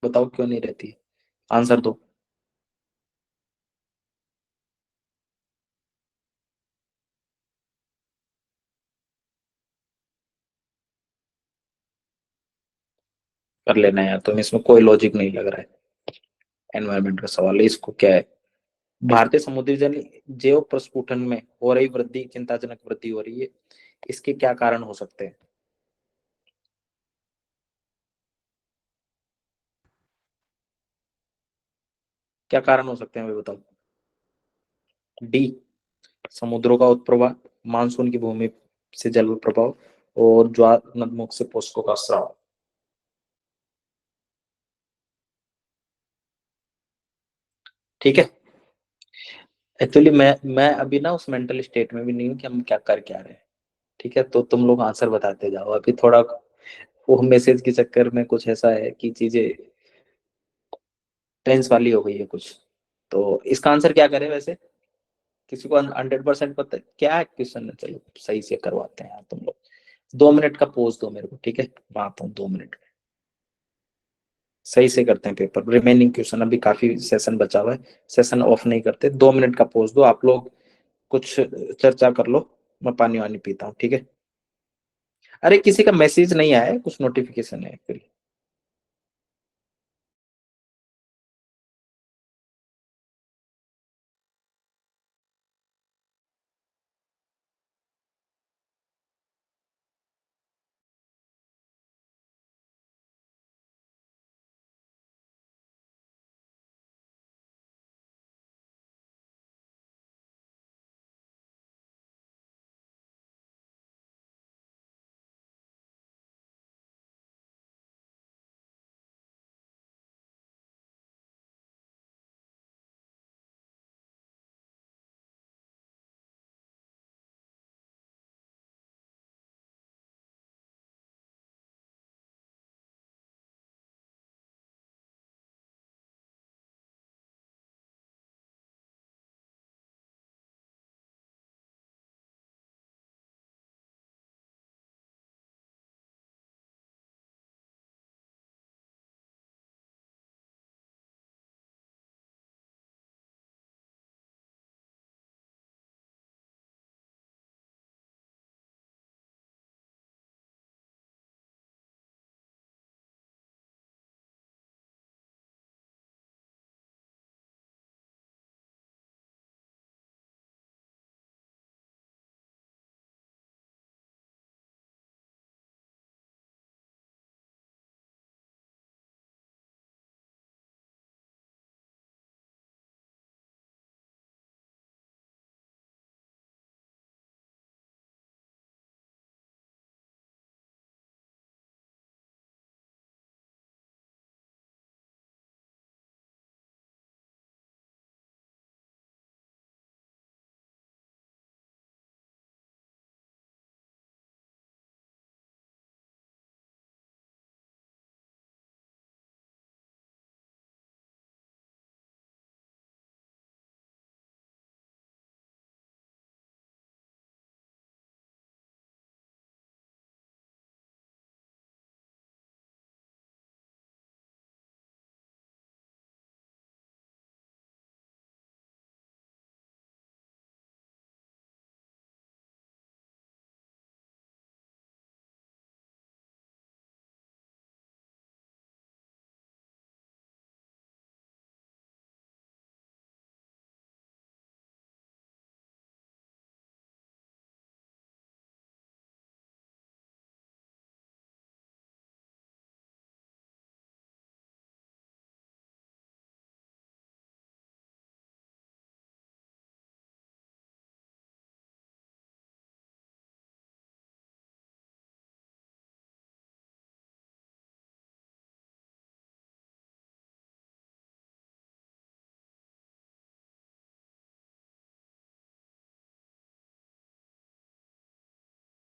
बताओ क्यों नहीं रहती है, आंसर दो। कर लेना यार, तुम्हें इसमें कोई लॉजिक नहीं लग रहा है। एनवायरमेंट का सवाल है, इसको क्या है? भारतीय समुद्री जल जैव प्रस्फुटन में हो रही वृद्धि, चिंताजनक वृद्धि हो रही है। इसके क्या कारण हो सकते हैं? क्या कारण हो सकते हैं भाई, बताओ। डी, समुद्रों का उत्प्रवाह, मानसून की भूमि से जल प्रभाव, और ज्वार नदमुख से पोषकों का स्राव। ठीक है। एक्चुअली मैं अभी ना उस मेंटल स्टेट में भी नहीं हूँ कि हम क्या कर क्या रहे हैं, ठीक है। तो तुम लोग आंसर बताते जाओ। अभी थोड़ा वो मैसेज के चक्कर में कुछ ऐसा है कि चीजें टेंस वाली हो गई है कुछ। तो इसका आंसर क्या करें वैसे? किसी को 100% पता है क्या है क्वेश्चन? चलो सही से करवाते हैं यार तुम लोग। 2 मिनट का पोज दो मेरे को, ठीक है, मैं आता हूँ 2 मिनट। सही से करते हैं पेपर। रिमेनिंग क्वेश्चन, अभी काफी सेशन बचा हुआ है, सेशन ऑफ नहीं करते। 2 मिनट का पॉज दो, आप लोग कुछ चर्चा कर लो, मैं पानी वानी पीता हूँ, ठीक है। अरे किसी का मैसेज नहीं आया है, कुछ नोटिफिकेशन है एक्चुअली।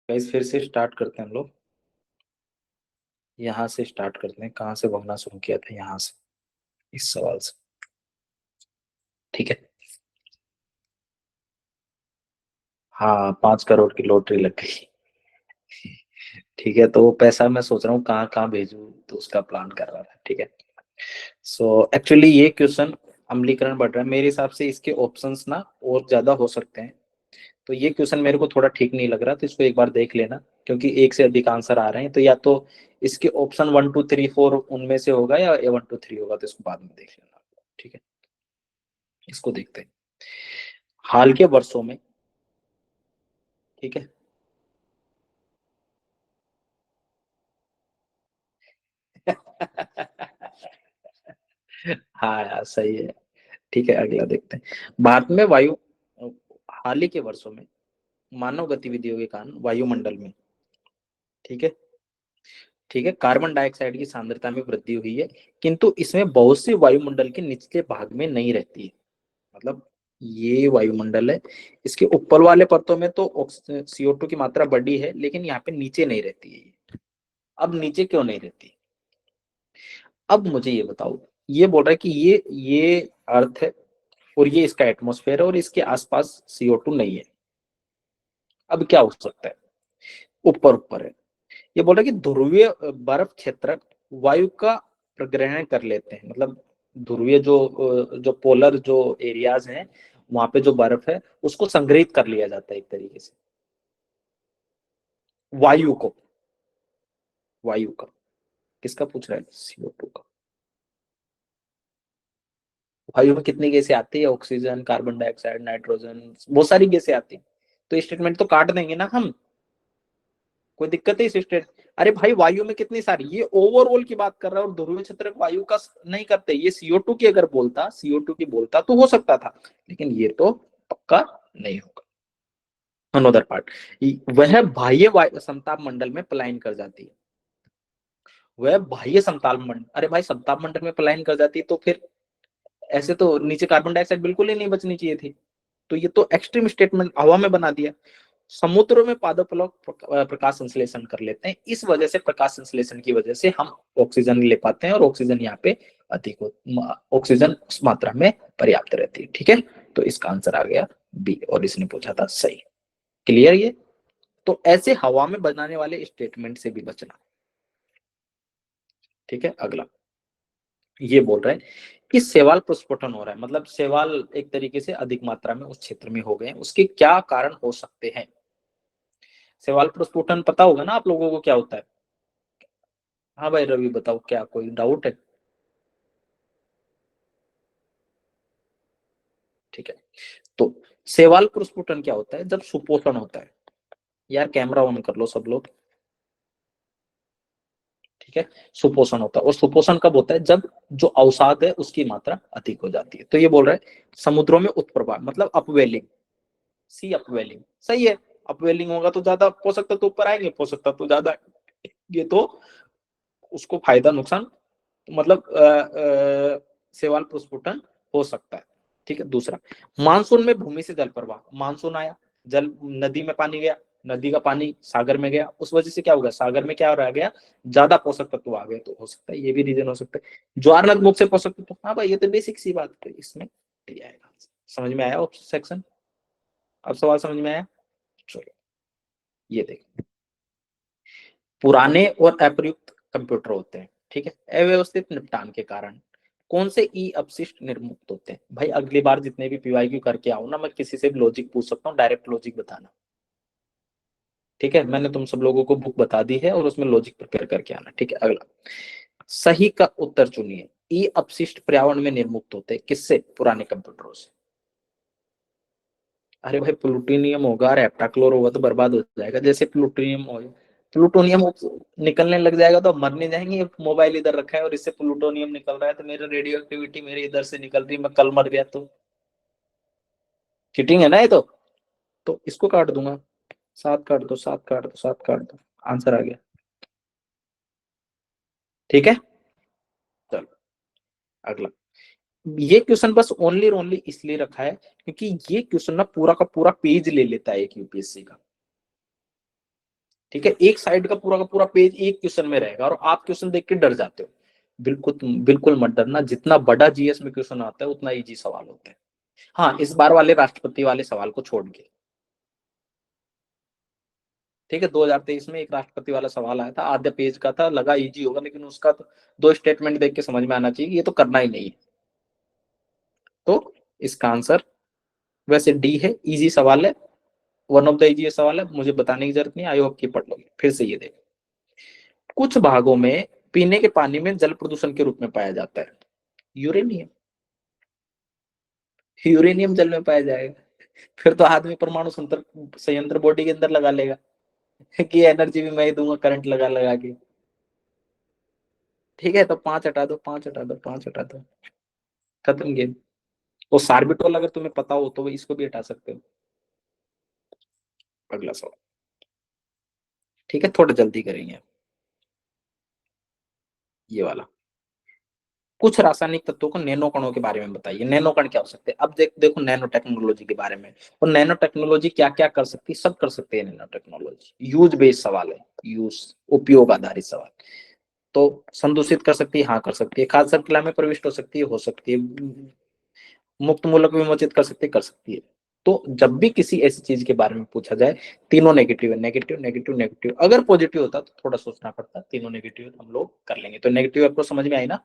गाइस फिर से स्टार्ट करते हैं हम लोग, यहाँ से स्टार्ट करते हैं। कहाँ से भगना शुरू किया था? यहाँ से, इस सवाल से, ठीक है। हाँ, 5 करोड़ की लॉटरी लग गई। ठीक है, तो वो पैसा मैं सोच रहा हूँ कहाँ कहाँ भेजूं, तो उसका प्लान कर रहा था, ठीक है। सो एक्चुअली ये क्वेश्चन अम्लीकरण बढ़ रहा है, मेरे हिसाब से इसके ऑप्शंस ना और ज्यादा हो सकते हैं। तो ये क्वेश्चन मेरे को थोड़ा ठीक नहीं लग रहा, तो इसको एक बार देख लेना, क्योंकि एक से अधिक आंसर आ रहे हैं। तो या तो इसके ऑप्शन 1 2 3 4 उनमें से होगा, या 1 2 3 होगा, तो इसको बाद में देख लेना, ठीक है। इसको देखते हैं। हाल के वर्षों में, ठीक है। हाँ यार, सही है। ठीक है, अगला देखते हैं। भारत में वायु, हाल ही के वर्षों में मानव गतिविधियों के कारण वायुमंडल में, ठीक है, ठीक है, कार्बन डाइऑक्साइड की सांद्रता में वृद्धि हुई है, किंतु इसमें बहुत सी वायुमंडल के निचले भाग में नहीं रहती है। मतलब ये वायुमंडल है, इसके ऊपर वाले परतों में तो CO2 की मात्रा बढ़ी है, लेकिन यहाँ पे नीचे नहीं रहती है। अब नीचे क्यों नहीं रहती? अब मुझे ये बताओ, ये बोल रहा है कि ये अर्थ है, और ये इसका एटमॉस्फेयर है, और इसके आसपास CO2 नहीं है। अब क्या हो सकता है? ऊपर ऊपर है। ये बोल रहा है कि ध्रुवीय बर्फ क्षेत्र वायु का प्रग्रहण कर लेते हैं, मतलब ध्रुवीय जो पोलर जो एरियाज हैं वहां पे जो बर्फ है उसको संग्रहित कर लिया जाता है एक तरीके से। वायु को, वायु का, किसका पूछ रहा है? CO2 का। वायु में कितनी गैसें आती है? ऑक्सीजन, कार्बन डाइऑक्साइड, नाइट्रोजन, बहुत सारी गैसें आती है। तो स्टेटमेंट तो काट देंगे ना हम, कोई दिक्कत है इस स्टेट? अरे भाई वायु में कितनी सारी, ये ओवरऑल की बात कर रहा है और ध्रुवीय क्षेत्र वायु का नहीं करते। ये CO2 की अगर बोलता, CO2 की बोलता तो हो सकता था, लेकिन ये तो पक्का नहीं होगा। अनदर पार्ट, वह बाह्य समताप मंडल में पलायन कर जाती है। वह बाह्य समताप मंडल, अरे भाई समताप मंडल में पलायन कर जाती है तो फिर ऐसे तो नीचे कार्बन डाइऑक्साइड बिल्कुल ही नहीं बचनी चाहिए थी। तो ये तो एक्सट्रीम स्टेटमेंट हवा में बना दिया। समुद्रों में पादप प्रकाश संश्लेषण कर लेते हैं, इस वजह से प्रकाश संश्लेषण की वजह से हम ऑक्सीजन ले पाते हैं और ऑक्सीजन यहाँ पे अधिक ऑक्सीजन उस मात्रा में पर्याप्त रहती है। ठीक है, तो इसका आंसर आ गया बी, और इसने पूछा था सही। क्लियर ये? तो ऐसे हवा में बनाने वाले स्टेटमेंट से भी बचना। ठीक है, अगला ये बोल रहा है कि शैवाल प्रस्फुटन हो रहा है, मतलब शैवाल एक तरीके से अधिक मात्रा में उस क्षेत्र में हो गए हैं, उसके क्या कारण हो सकते हैं? शैवाल प्रस्फुटन पता होगा ना आप लोगों को क्या होता है? हाँ भाई रवि बताओ, क्या कोई डाउट है? ठीक है, तो शैवाल प्रस्फुटन क्या होता है? जब सुपोषण होता है। यार कैमरा ऑन कर लो सब लोग। ठीक है, सुपोषण होता है, और सुपोषण कब होता है? जब जो अवसाद है उसकी मात्रा अधिक हो जाती है। तो ये बोल रहा है समुद्रों में उत्प्रवाह, मतलब अपवेलिंग, सी अपवेलिंग, सही है। अपवेलिंग होगा तो ज्यादा पोषक तत्व ऊपर आएंगे, पोषक तत्व ज्यादा ये तो उसको फायदा नुकसान, मतलब शैवाल प्रस्फुटन हो सकता है। ठीक है, दूसरा मानसून में भूमि से जल प्रवाह, मानसून आया, जल नदी में पानी गया, नदी का पानी सागर में गया, उस वजह से क्या होगा? सागर में क्या रह गया? ज्यादा पोषक तत्व आ गए, तो हो सकता है ये भी रीजन हो सकता है। ज्वार नदमुख से पोषक तत्व, हाँ भाई ये तो बेसिक सी बात है, इसमें आएगा। समझ में आया सेक्शन? अब सवाल समझ में आया? चलो ये देखो, पुराने और अप्रयुक्त कंप्यूटर होते हैं, ठीक है, अव्यवस्थित निपटान के कारण कौन से ई अपशिष्ट निर्मुक्त होते हैं? भाई अगली बार जितने भी PYQ करके आओ ना, मैं किसी से भी लॉजिक पूछ सकता हूँ, डायरेक्ट लॉजिक बताना। ठीक है, मैंने तुम सब लोगों को बुक बता दी है और उसमें लॉजिक प्रिपेयर करके आना। ठीक है, अगला सही का उत्तर चुनिए। ई अपशिष्ट पर्यावरण में निर्मुक्त होते हैं किससे? पुराने कंप्यूटरों से। अरे भाई प्लूटोनियम होगा, हेप्टाक्लोर होगा तो बर्बाद हो जाएगा, जैसे प्लूटोनियम हो, प्लूटोनियम निकलने लग जाएगा तो मर नहीं जाएंगे। मोबाइल इधर रखा है और इससे प्लूटोनियम निकल रहा है, तो मेरे रेडियो एक्टिविटी मेरे इधर से निकल रही है, मैं कल मर गया तो चीटिंग है ना ये तो इसको काट दूंगा। 7 काट दो, 7 काट दो, 7 काट दो, आंसर आ गया। ठीक है, चलो अगला। ये क्वेश्चन बस ओनली और ओनली इसलिए रखा है क्योंकि ये क्वेश्चन ना पूरा का पूरा पेज ले लेता है एक UPSC का। ठीक है, एक साइड का पूरा पेज एक क्वेश्चन में रहेगा और आप क्वेश्चन देख के डर जाते हो। बिल्कुल बिल्कुल मत डरना, जितना बड़ा GS में क्वेश्चन आता है उतना इजी सवाल होता है। हाँ, इस बार वाले राष्ट्रपति वाले सवाल को छोड़ के। ठीक है, 2023 में एक राष्ट्रपति वाला सवाल आया था, आधे पेज का था, लगा इजी होगा, लेकिन उसका तो 2 स्टेटमेंट देख के समझ में आना चाहिए, ये तो करना ही नहीं है। तो इसका आंसर वैसे डी है, इजी सवाल है, वन ऑफ द इजी सवाल है, मुझे बताने की जरूरत नहीं, आई होप कि पढ़ लोगे। फिर से ये देखो, कुछ भागों में पीने के पानी में जल प्रदूषण के रूप में पाया जाता है यूरेनियम। यूरेनियम जल में पाया जाएगा, फिर तो आदमी परमाणु संयंत्र बॉडी के अंदर लगा लेगा कि एनर्जी भी मैं ही दूंगा करंट लगा लगा के। ठीक है, तो 5 हटा दो, 5 हटा दो, 5 हटा दो, खत्म गेम। वो सार्बिटोल अगर तुम्हें पता हो तो इसको भी हटा सकते हो। अगला सवाल, ठीक है, थोड़ा जल्दी करेंगे। ये वाला, कुछ रासायनिक तत्वों को नैनो कणों के बारे में बताइए। नैनो कण क्या हो सकते हैं? अब देखो नैनो टेक्नोलॉजी के बारे में, और नैनो टेक्नोलॉजी क्या क्या कर सकती है, सब कर सकते हैं नैनो टेक्नोलॉजी। यूज बेस्ड सवाल है, यूज उपयोग आधारित सवाल। तो संदूषित कर सकती है, हाँ कर सकती है। खाद्य श्रृंखला में प्रविष्ट हो सकती है, हो सकती है। मुक्त मूलक विमोचित कर सकती है, कर सकती है। तो जब भी किसी ऐसी चीज के बारे में पूछा जाए, तीनों नेगेटिव है, नेगेटिव नेगेटिव नेगेटिव, अगर पॉजिटिव होता तो थोड़ा सोचना पड़ता, तीनों नेगेटिव हम लोग कर लेंगे। तो नेगेटिव आपको समझ में आई ना?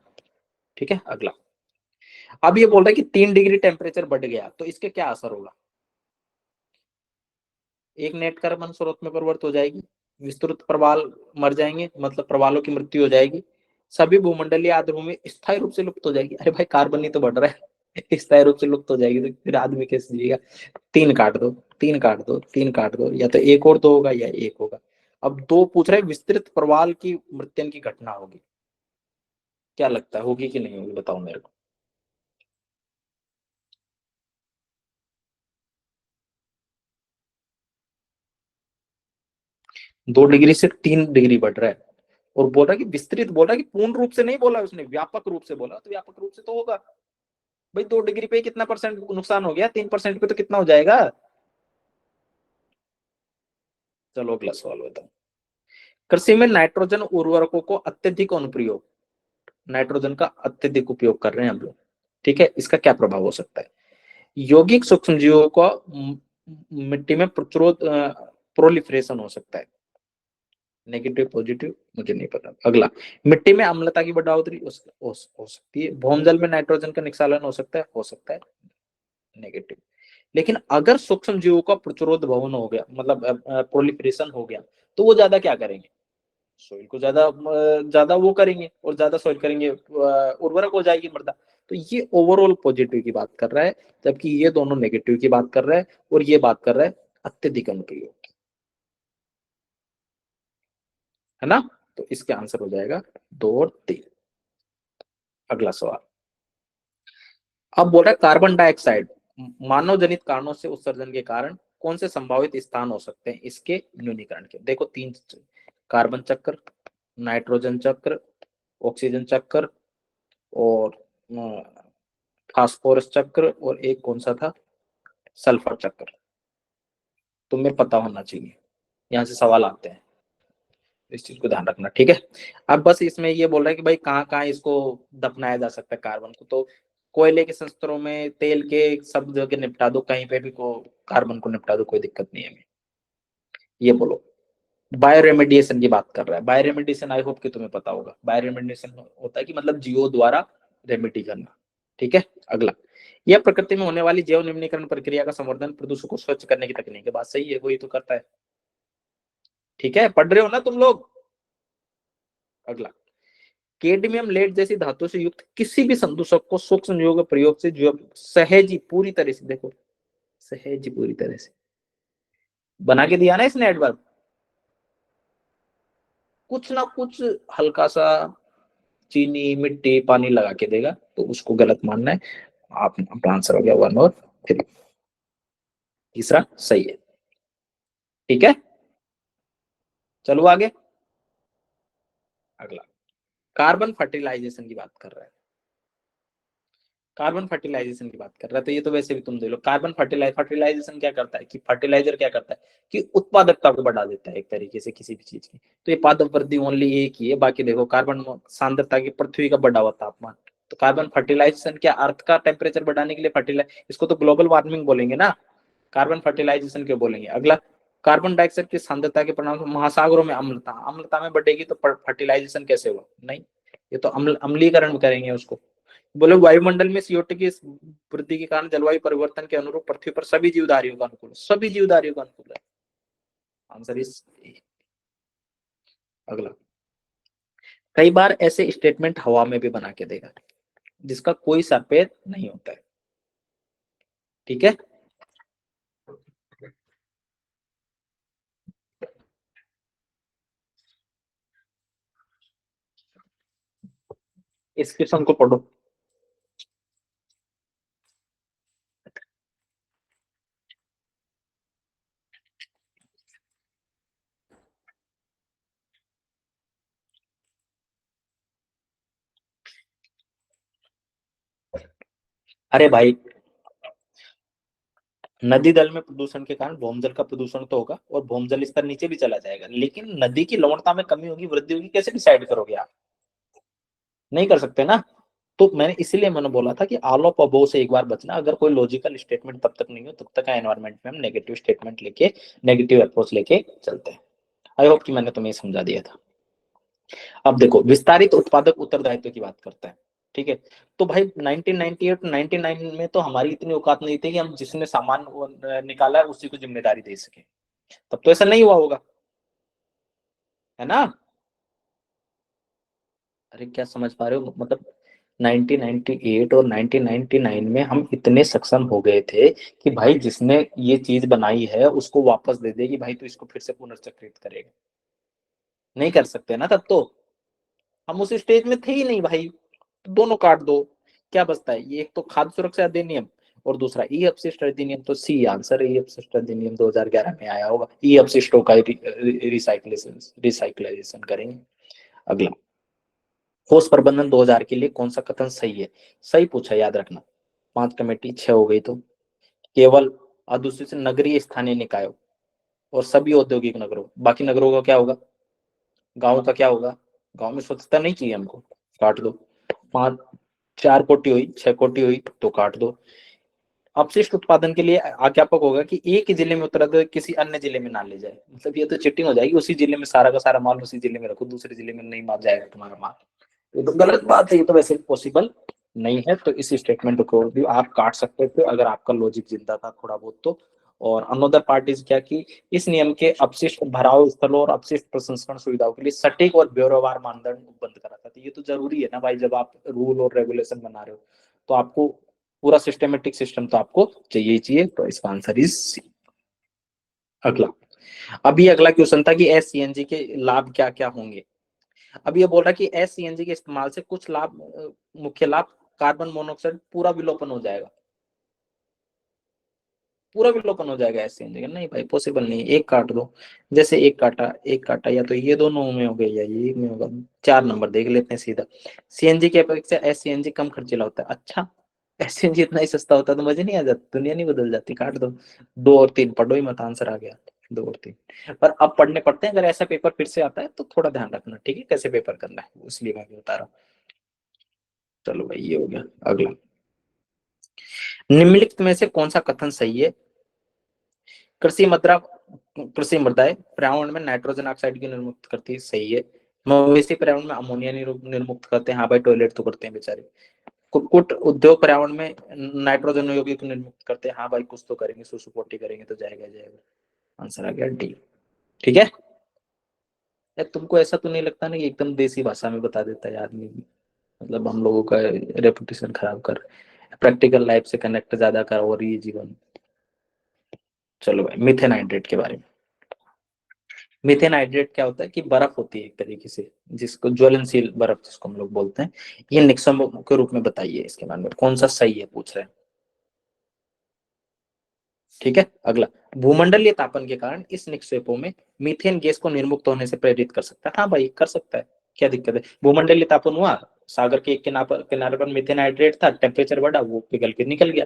ठीक है, अगला। अब ये बोल रहा है कि 3 डिग्री टेम्परेचर बढ़ गया तो इसके क्या असर होगा? एक नेट कार्बन स्रोत में परिवर्तित हो जाएगी, विस्तृत प्रवाल मर जाएंगे, मतलब प्रवालों की मृत्यु हो जाएगी, सभी भूमंडलीय आर्द्रभूमि स्थायी रूप से लुप्त हो जाएगी। अरे भाई कार्बन ही तो बढ़ रहा है स्थायी रूप से लुप्त हो जाएगी तो फिर आदमी कैसे जिएगा? 3 काट दो, 3 काट दो, 3 काट दो, या तो एक और 2 होगा या एक होगा। अब 2 पूछ रहे विस्तृत प्रवाल की मृत्यु की घटना होगी, क्या लगता है होगी कि नहीं होगी? बताओ मेरे को। 2 डिग्री से 3 डिग्री बढ़ रहा है और बोल रहा है कि विस्तृत, बोल रहा है कि पूर्ण रूप से नहीं बोला उसने, व्यापक रूप से बोला। तो व्यापक रूप से तो होगा भाई, 2 डिग्री पे कितना परसेंट नुकसान हो गया? 3% पे तो कितना हो जाएगा? चलो अगला सवाल बताओ। कृषि में नाइट्रोजन उर्वरकों को अत्यधिक अनुप्रयोग, नाइट्रोजन का अत्यधिक उपयोग कर रहे हैं हम लोग, ठीक है, इसका क्या प्रभाव हो सकता है? यौगिक सूक्ष्म जीवों को मिट्टी में प्रतिरोध प्रोलिफरेशन हो सकता है, नेगेटिव पॉजिटिव मुझे नहीं पता। अगला, मिट्टी में अम्लता की बढ़ोतरी हो सकती है, भूमजल में नाइट्रोजन का निष्कालन हो सकता है, नेगेटिव। लेकिन अगर सूक्ष्म जीवों का प्रतिरोध भवन हो गया, मतलब प्रोलिफरेशन हो गया, तो वो ज्यादा क्या करेंगे? सोइल को ज्यादा वो करेंगे, और ज्यादा सोइल करेंगे उर्वरक हो जाएगी मृदा। तो ये ओवरऑल पॉजिटिव की बात कर रहा है, जबकि ये दोनों नेगेटिव की बात कर रहा है, और ये बात कर रहा है अत्यधिक अनुप्रयोग, है ना? तो इसका आंसर हो जाएगा 2 और 3। अगला सवाल, अब बोल रहा है कार्बन डाइऑक्साइड मानव जनित कारणों से उत्सर्जन के कारण कौन से संभावित स्थान हो सकते हैं इसके न्यूनीकरण के? देखो 3, कार्बन चक्र, नाइट्रोजन चक्र, ऑक्सीजन चक्र, और फास्फोरस चक्र, और एक कौन सा था? सल्फर चक्र। तुम्हें पता होना चाहिए, यहाँ से सवाल आते हैं, इस चीज को ध्यान रखना, ठीक है। अब बस इसमें ये बोल रहा है कि भाई कहाँ कहाँ इसको दफनाया जा सकता है कार्बन को। तो कोयले के संयंत्रों में, तेल के, सब जगह निपटा दो, कहीं पे भी को कार्बन को निपटा दो, कोई दिक्कत नहीं है हमें। ये बोलो, बायोरेमेडिएशन की बात कर रहा है। बायोरेमेडिएशन आई होप कि तुम्हें पता होगा। बायोरेमेडिएशन होता है कि मतलब जीवों द्वारा रेमेडी करना, ठीक है। अगला, यह प्रकृति में होने वाली जैव निम्नीकरण प्रक्रिया का संवर्धन, प्रदूषण को स्वच्छ करने की तकनीक है। बात सही है, वही तो करता है, ठीक है, पढ़ रहे हो ना तुम लोग? अगला, कैडमियम लेड जैसी धातु से युक्त किसी भी संदूषक को सूक्ष्म जीवों के प्रयोग से जो सहज ही पूरी तरह से, देखो सहज ही पूरी तरह से बना के दिया ना इसने एडवर्ब, कुछ ना कुछ हल्का सा चीनी, मिट्टी, पानी लगा के देगा, तो उसको गलत मानना है। आप अपना आंसर हो गया 1 और 3, तीसरा सही है, ठीक है। चलो आगे। अगला, कार्बन फर्टिलाइजेशन की बात कर रहा है, कार्बन फर्टिलाइजेशन की बात कर रहा है। तो ये तो वैसे भी तुम देख लो, कार्बन फर्टिलाइजेशन क्या करता है कि फर्टिलाइजर क्या करता है कि उत्पादकता को बढ़ा देता है एक तरीके से किसी भी चीज की। तो ये पादप वृद्धि ओनली एक ही है, बाकी देखो कार्बन सांद्रता की, पृथ्वी का बढ़ा हुआ तापमान। तो कार्बन फर्टिलाइजेशन क्या, अर्थ का टेम्परेचर बढ़ाने के लिए फर्टिलाइज, इसको तो ग्लोबल वार्मिंग बोलेंगे ना, कार्बन फर्टिलाइजेशन क्यों बोलेंगे। अगला, कार्बन डाइऑक्साइड की सांद्रता के परिणाम महासागरों में अम्लता में बढ़ेगी, तो फर्टिलाइजेशन कैसे होगा? नहीं, ये तो अम्लीकरण करेंगे उसको। बोले वायुमंडल में CO2 की वृद्धि के कारण जलवायु परिवर्तन के अनुरूप पृथ्वी पर सभी जीवधारियों का अनुकूल, सभी जीवधारियों का अनुकूल है, आंसर इज। अगला, कई बार ऐसे स्टेटमेंट हवा में भी बना के देगा जिसका कोई सर पैर नहीं होता है, ठीक है। इस क्वेश्चन को पढ़ो। अरे भाई, नदी दल में प्रदूषण के कारण भूमजल का प्रदूषण तो होगा और भूमजल स्तर नीचे भी चला जाएगा, लेकिन नदी की लवणता में कमी होगी, वृद्धि होगी, कैसे डिसाइड करोगे आप? नहीं कर सकते ना। तो मैंने बोला था कि ऑल ऑफ अबोव से एक बार बचना, अगर कोई लॉजिकल स्टेटमेंट तब तक नहीं हो तब तक एनवायरनमेंट में हम नेगेटिव स्टेटमेंट लेके, नेगेटिव अप्रोच लेके चलते हैं। आई होप कि मैंने तुम्हें समझा दिया था। अब देखो, विस्तारित उत्पादक उत्तरदायित्व की बात करते हैं, ठीक है। तो भाई 1998 99 में तो हमारी इतनी औकात नहीं थी कि हम जिसने सामान निकाला है उसी को जिम्मेदारी दे सके, तब तो ऐसा नहीं हुआ होगा, है ना। अरे क्या समझ पा रहे हो, मतलब 1998 और 1999 में हम इतने सक्षम हो गए थे कि भाई जिसने ये चीज बनाई है उसको वापस दे दे कि भाई तू इसको फिर से पुनर्चक्रित करेगा, नहीं कर सकते ना तब तो, हम उस स्टेज में थे ही नहीं भाई। तो दोनों काट दो, क्या बचता है, ये एक तो खाद्य सुरक्षा अधिनियम और दूसरा ई अपशिष्ट अधिनियम। तो सी आंसर, ई अपशिष्ट अधिनियम 2011 में आया होगा, ई अपशिष्टों का रिसाइक्लेशन करेंगे। अगला, ठोस प्रबंधन 2000 के लिए कौन सा कथन सही है? सही पूछा, याद रखना। 5 कमेटी 6 हो गई, तो केवल अधिसूचित नगरीय स्थानीय निकायों और सभी औद्योगिक नगरों, बाकी नगरों का क्या होगा, गांव का क्या होगा, गांव में स्वच्छता नहीं चाहिए हमको, काट दो। 4 कोटि हुई, 6 कोटि हुई तो काट दो। अपशिष्ट उत्पादन के लिए अध्यापक होगा कि एक ही जिले में उत्तराधिकारी किसी अन्य जिले में ना ले जाए, मतलब ये तो चिटिंग हो जाएगी, उसी जिले में सारा का सारा माल उसी जिले में रखो, दूसरे जिले में नहीं माल जाएगा तुम्हारा माल, ये तो गलत बात है, ये तो वैसे पॉसिबल नहीं है। तो इस स्टेटमेंट को भी आप काट सकते थे अगर आपका लॉजिक जिंदा था थोड़ा बहुत तो। और अनदर पार्ट इज क्या कि इस नियम के अपशिष्ट भराव स्थलों और अपशिष्ट प्रसंस्करण सुविधाओं के लिए सटीक और ब्यौरेवार मानदंड उपलब्ध कराता था। ये तो जरूरी है ना भाई, जब आप रूल और रेगुलेशन बना रहे हो तो आपको पूरा सिस्टमेटिक सिस्टम तो आपको चाहिए ही चाहिए। तो इसका आंसर इज सी। अगला, अभी अगला क्वेश्चन था कि एस सीएनजी के लाभ क्या क्या होंगे। अब ये बोल रहा है कि एस सीएनजी के इस्तेमाल से कुछ लाभ, मुख्य लाभ, कार्बन मोनोऑक्साइड पूरा विलोपन हो जाएगा, पूरा विलोपन हो जाएगा एस सीएनजी का। नहीं भाई पॉसिबल नहीं, एक काट दो, जैसे एक काटा एक काटा, या तो ये दोनों में हो गए या ये में होगा। 4 नंबर देख लेते हैं सीधा। सीएनजी के अपेक्षा एस सीएनजी कम खर्चीला होता है। अच्छा, एस सीएनजी इतना ही सस्ता होता तो मजे नहीं आ जाती, दुनिया नहीं बदल जाती। काट दो, 2 और 3 पढ़ो ही मत, आंसर आ गया 2 और 3। पर अब पढ़ने पड़ते हैं, अगर ऐसा पेपर फिर से आता है तो थोड़ा ध्यान रखना, ठीक है, कैसे पेपर करना है, इसलिए मैं बता रहा हूँ। चलो भाई ये हो गया। अगला, निम्नलिखित में से कौन सा कथन सही है? कृषि मृदाएं पर्यावरण में नाइट्रोजन ऑक्साइड की निर्मुक्त करती है, सही है। मवेशी पर्यावरण में अमोनिया निर्मुक्त करते हैं, हाँ भाई टॉयलेट तो करते हैं बेचारे। कुक्कुट उद्योग पर्यावरण में नाइट्रोजन यौगिक निर्मुक्त करते हैं, हाँ भाई कुछ तो करेंगे, सुसुपोटी करेंगे तो जाएगा जाएगा। आंसर आ गया डी, ठीक है। तुमको ऐसा तो नहीं लगता ना कि एकदम देसी भाषा में बता देता है आदमी, मतलब हम लोगों का रेपुटेशन खराब कर, प्रैक्टिकल लाइफ से कनेक्ट ज्यादा कर और ये जीवन। चलो भाई, मिथेन हाइड्रेट के बारे में। मिथेन हाइड्रेट क्या होता है कि बर्फ होती है एक तरीके से, जिसको ज्वलनशील बर्फ जिसको हम लोग बोलते हैं। ये निक्सों के रूप में बताइए, इसके बारे में कौन सा सही है पूछ रहे हैं, ठीक है। अगला, भूमंडलीय तापन के कारण इस निक्षेपों में मीथेन गैस को निर्मुक्त होने से प्रेरित कर सकता है, हाँ भाई कर सकता है, क्या दिक्कत है। भूमंडलीय तापन हुआ, सागर के एक किनारे पर मीथेन हाइड्रेट था, टेम्परेचर बढ़ा, वो पिघल के निकल गया,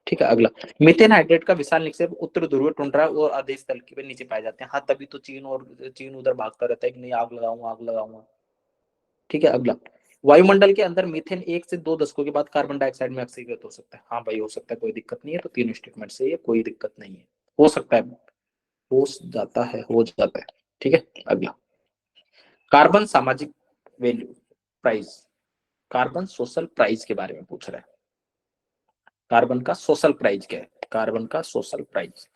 ठीक है। अगला, मीथेन हाइड्रेट का विशाल निक्षेप उत्तर ध्रुव टुंड्रा और आदेश तल के नीचे पाए जाते हैं, हाँ तभी तो चीन उधर भागता रहता है कि नहीं आग लगाऊंगा, ठीक है। अगला, वायुमंडल के अंदर मीथेन 1 से 2 दशकों के बाद कार्बन डाइऑक्साइड में ऑक्सीकृत हो सकता है, हाँ भाई हो सकता है, कोई दिक्कत नहीं है। तो 3 स्टेटमेंट से ये कोई दिक्कत नहीं है, हो सकता है, हो जाता है, ठीक है। अगला, कार्बन सामाजिक value price, carbon social price के बारे में पूछ रहा है। कार्बन का सोशल प्राइस क्या है? कार्बन का सोशल प्राइस,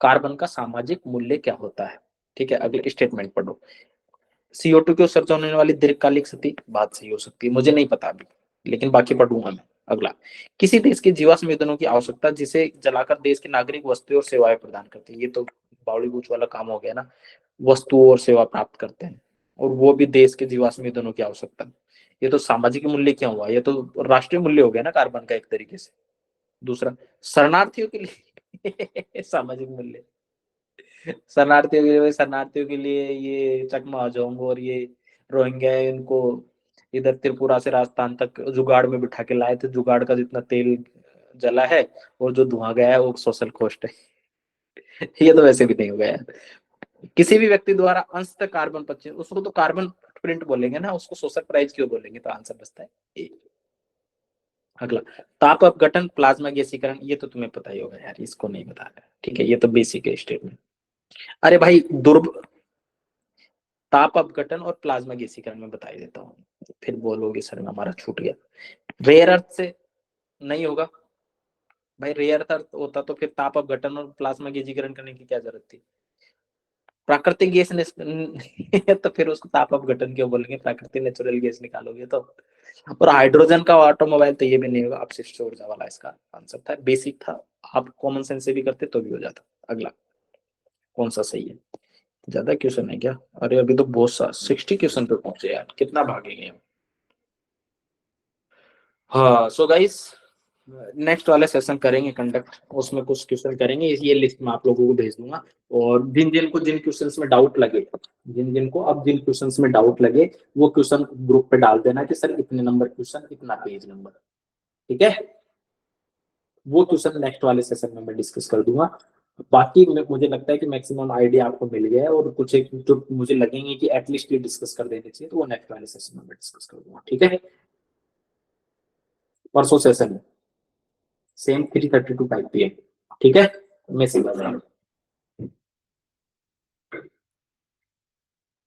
कार्बन का सामाजिक मूल्य क्या होता है, ठीक है। अगले स्टेटमेंट पढ़ो, CO2 की उत्सर्जन होने वाली दीर्घकालिक स्थिति, बात सही हो सकती है, मुझे नहीं पता अभी, लेकिन बाकी पढ़ूंगा मैं। अगला, किसी देश की जीवाश्म ईंधनों की आवश्यकता जिसे जलाकर देश के नागरिक वस्तुएं और सेवाएं प्रदान करते हैं, ये तो बावड़ी बूच वाला काम हो गया ना, वस्तु और सेवा प्राप्त करते हैं और वो भी देश के जीवाश्म ईंधनों की आवश्यकता। ये तो सामाजिक मूल्य क्या हुआ, ये तो राष्ट्रीय मूल्य हो गया ना कार्बन का एक तरीके से। दूसरा, शरणार्थियों के लिए सामाजिक मूल्य, शरणार्थियों के लिए ये चकमा हजोंग और ये रोहिंग्या है, इनको इधर त्रिपुरा से राजस्थान तक जुगाड़ में बिठा के लाए थे, जुगाड़ का जितना तेल जला है और जो धुआं गया है वो सोशल कॉस्ट है। ये तो वैसे भी नहीं हो गया है। किसी भी व्यक्ति द्वारा अंशतः कार्बन 25, उसको तो कार्बन प्रिंट बोलेंगे ना, उसको सोशल प्राइस क्यों बोलेंगे, तो आंसर बचता है ए। अगला ताप अपघटन प्लाज्मा गैसीकरण, ये तो तुम्हें पता ही होगा यार, इसको नहीं बता रहा, ठीक है, ये तो बेसिक है स्टेटमेंट। अरे भाई ताप अपघटन और प्लाज्मा गैसीकरण में बता ही देता हूँ, फिर बोलोगे सर हमारा छूट गया। रेयर अर्थ से नहीं होगा भाई, रेयर अर्थ होता तो फिर ताप अपघटन और प्लाज्मा गैसीकरण करने की क्या जरूरत थी। प्राकृतिक गैस तो फिर उसको ताप अपघटन क्यों बोलेंगे, प्राकृतिक नेचुरल गैस निकालोगे तो। और हाइड्रोजन का ऑटोमोबाइल तो ये भी नहीं होगा, अपशिष्ट ऊर्जा वाला इसका आंसर था, बेसिक था, आप कॉमन सेंस से भी करते तो भी हो जाता। अगला कौन सा सही है, ज्यादा क्वेश्चन है क्या, अरे अभी तो बहुत सा 60 क्वेश्चन पे पहुंचे यार, कितना भागेंगे हम। हाँ सो गाइस नेक्स्ट वाले सेशन करेंगे कंडक्ट, उसमें कुछ क्वेश्चन करेंगे, ये लिस्ट में आप लोगों को भेज दूंगा। और जिन जिन क्वेश्चंस में डाउट लगे, जिन क्वेश्चंस में डाउट लगे वो क्वेश्चन ग्रुप पे डाल देना कि सर इतने नंबर क्वेश्चन, इतना पेज नंबर, ठीक है। वो क्वेश्चन नेक्स्ट वाले सेशन में मैं डिस्कस कर दूंगा। बाकी मुझे लगता है कि मैक्सिमम आइडिया आपको मिल गया है, और कुछ एक जो मुझे लगेंगे कि एटलीस्ट ये डिस्कस कर देने चाहिए, तो वो नेक्स्ट वाले सेशन में मैं डिस्कस कर दूंगा, ठीक है। परसों सेशन में सेम 3:30 to 5 PM, ठीक है, मैं सीधा जाऊंगा।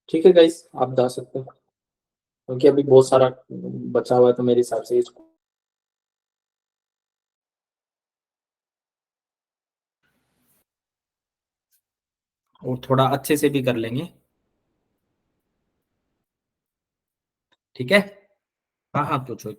ठीक है गाइस, आप जा सकते हो, क्योंकि अभी बहुत सारा बचा हुआ है, तो मेरे हिसाब से इसको और थोड़ा अच्छे से भी कर लेंगे, ठीक है। हाँ हाँ, पूछो।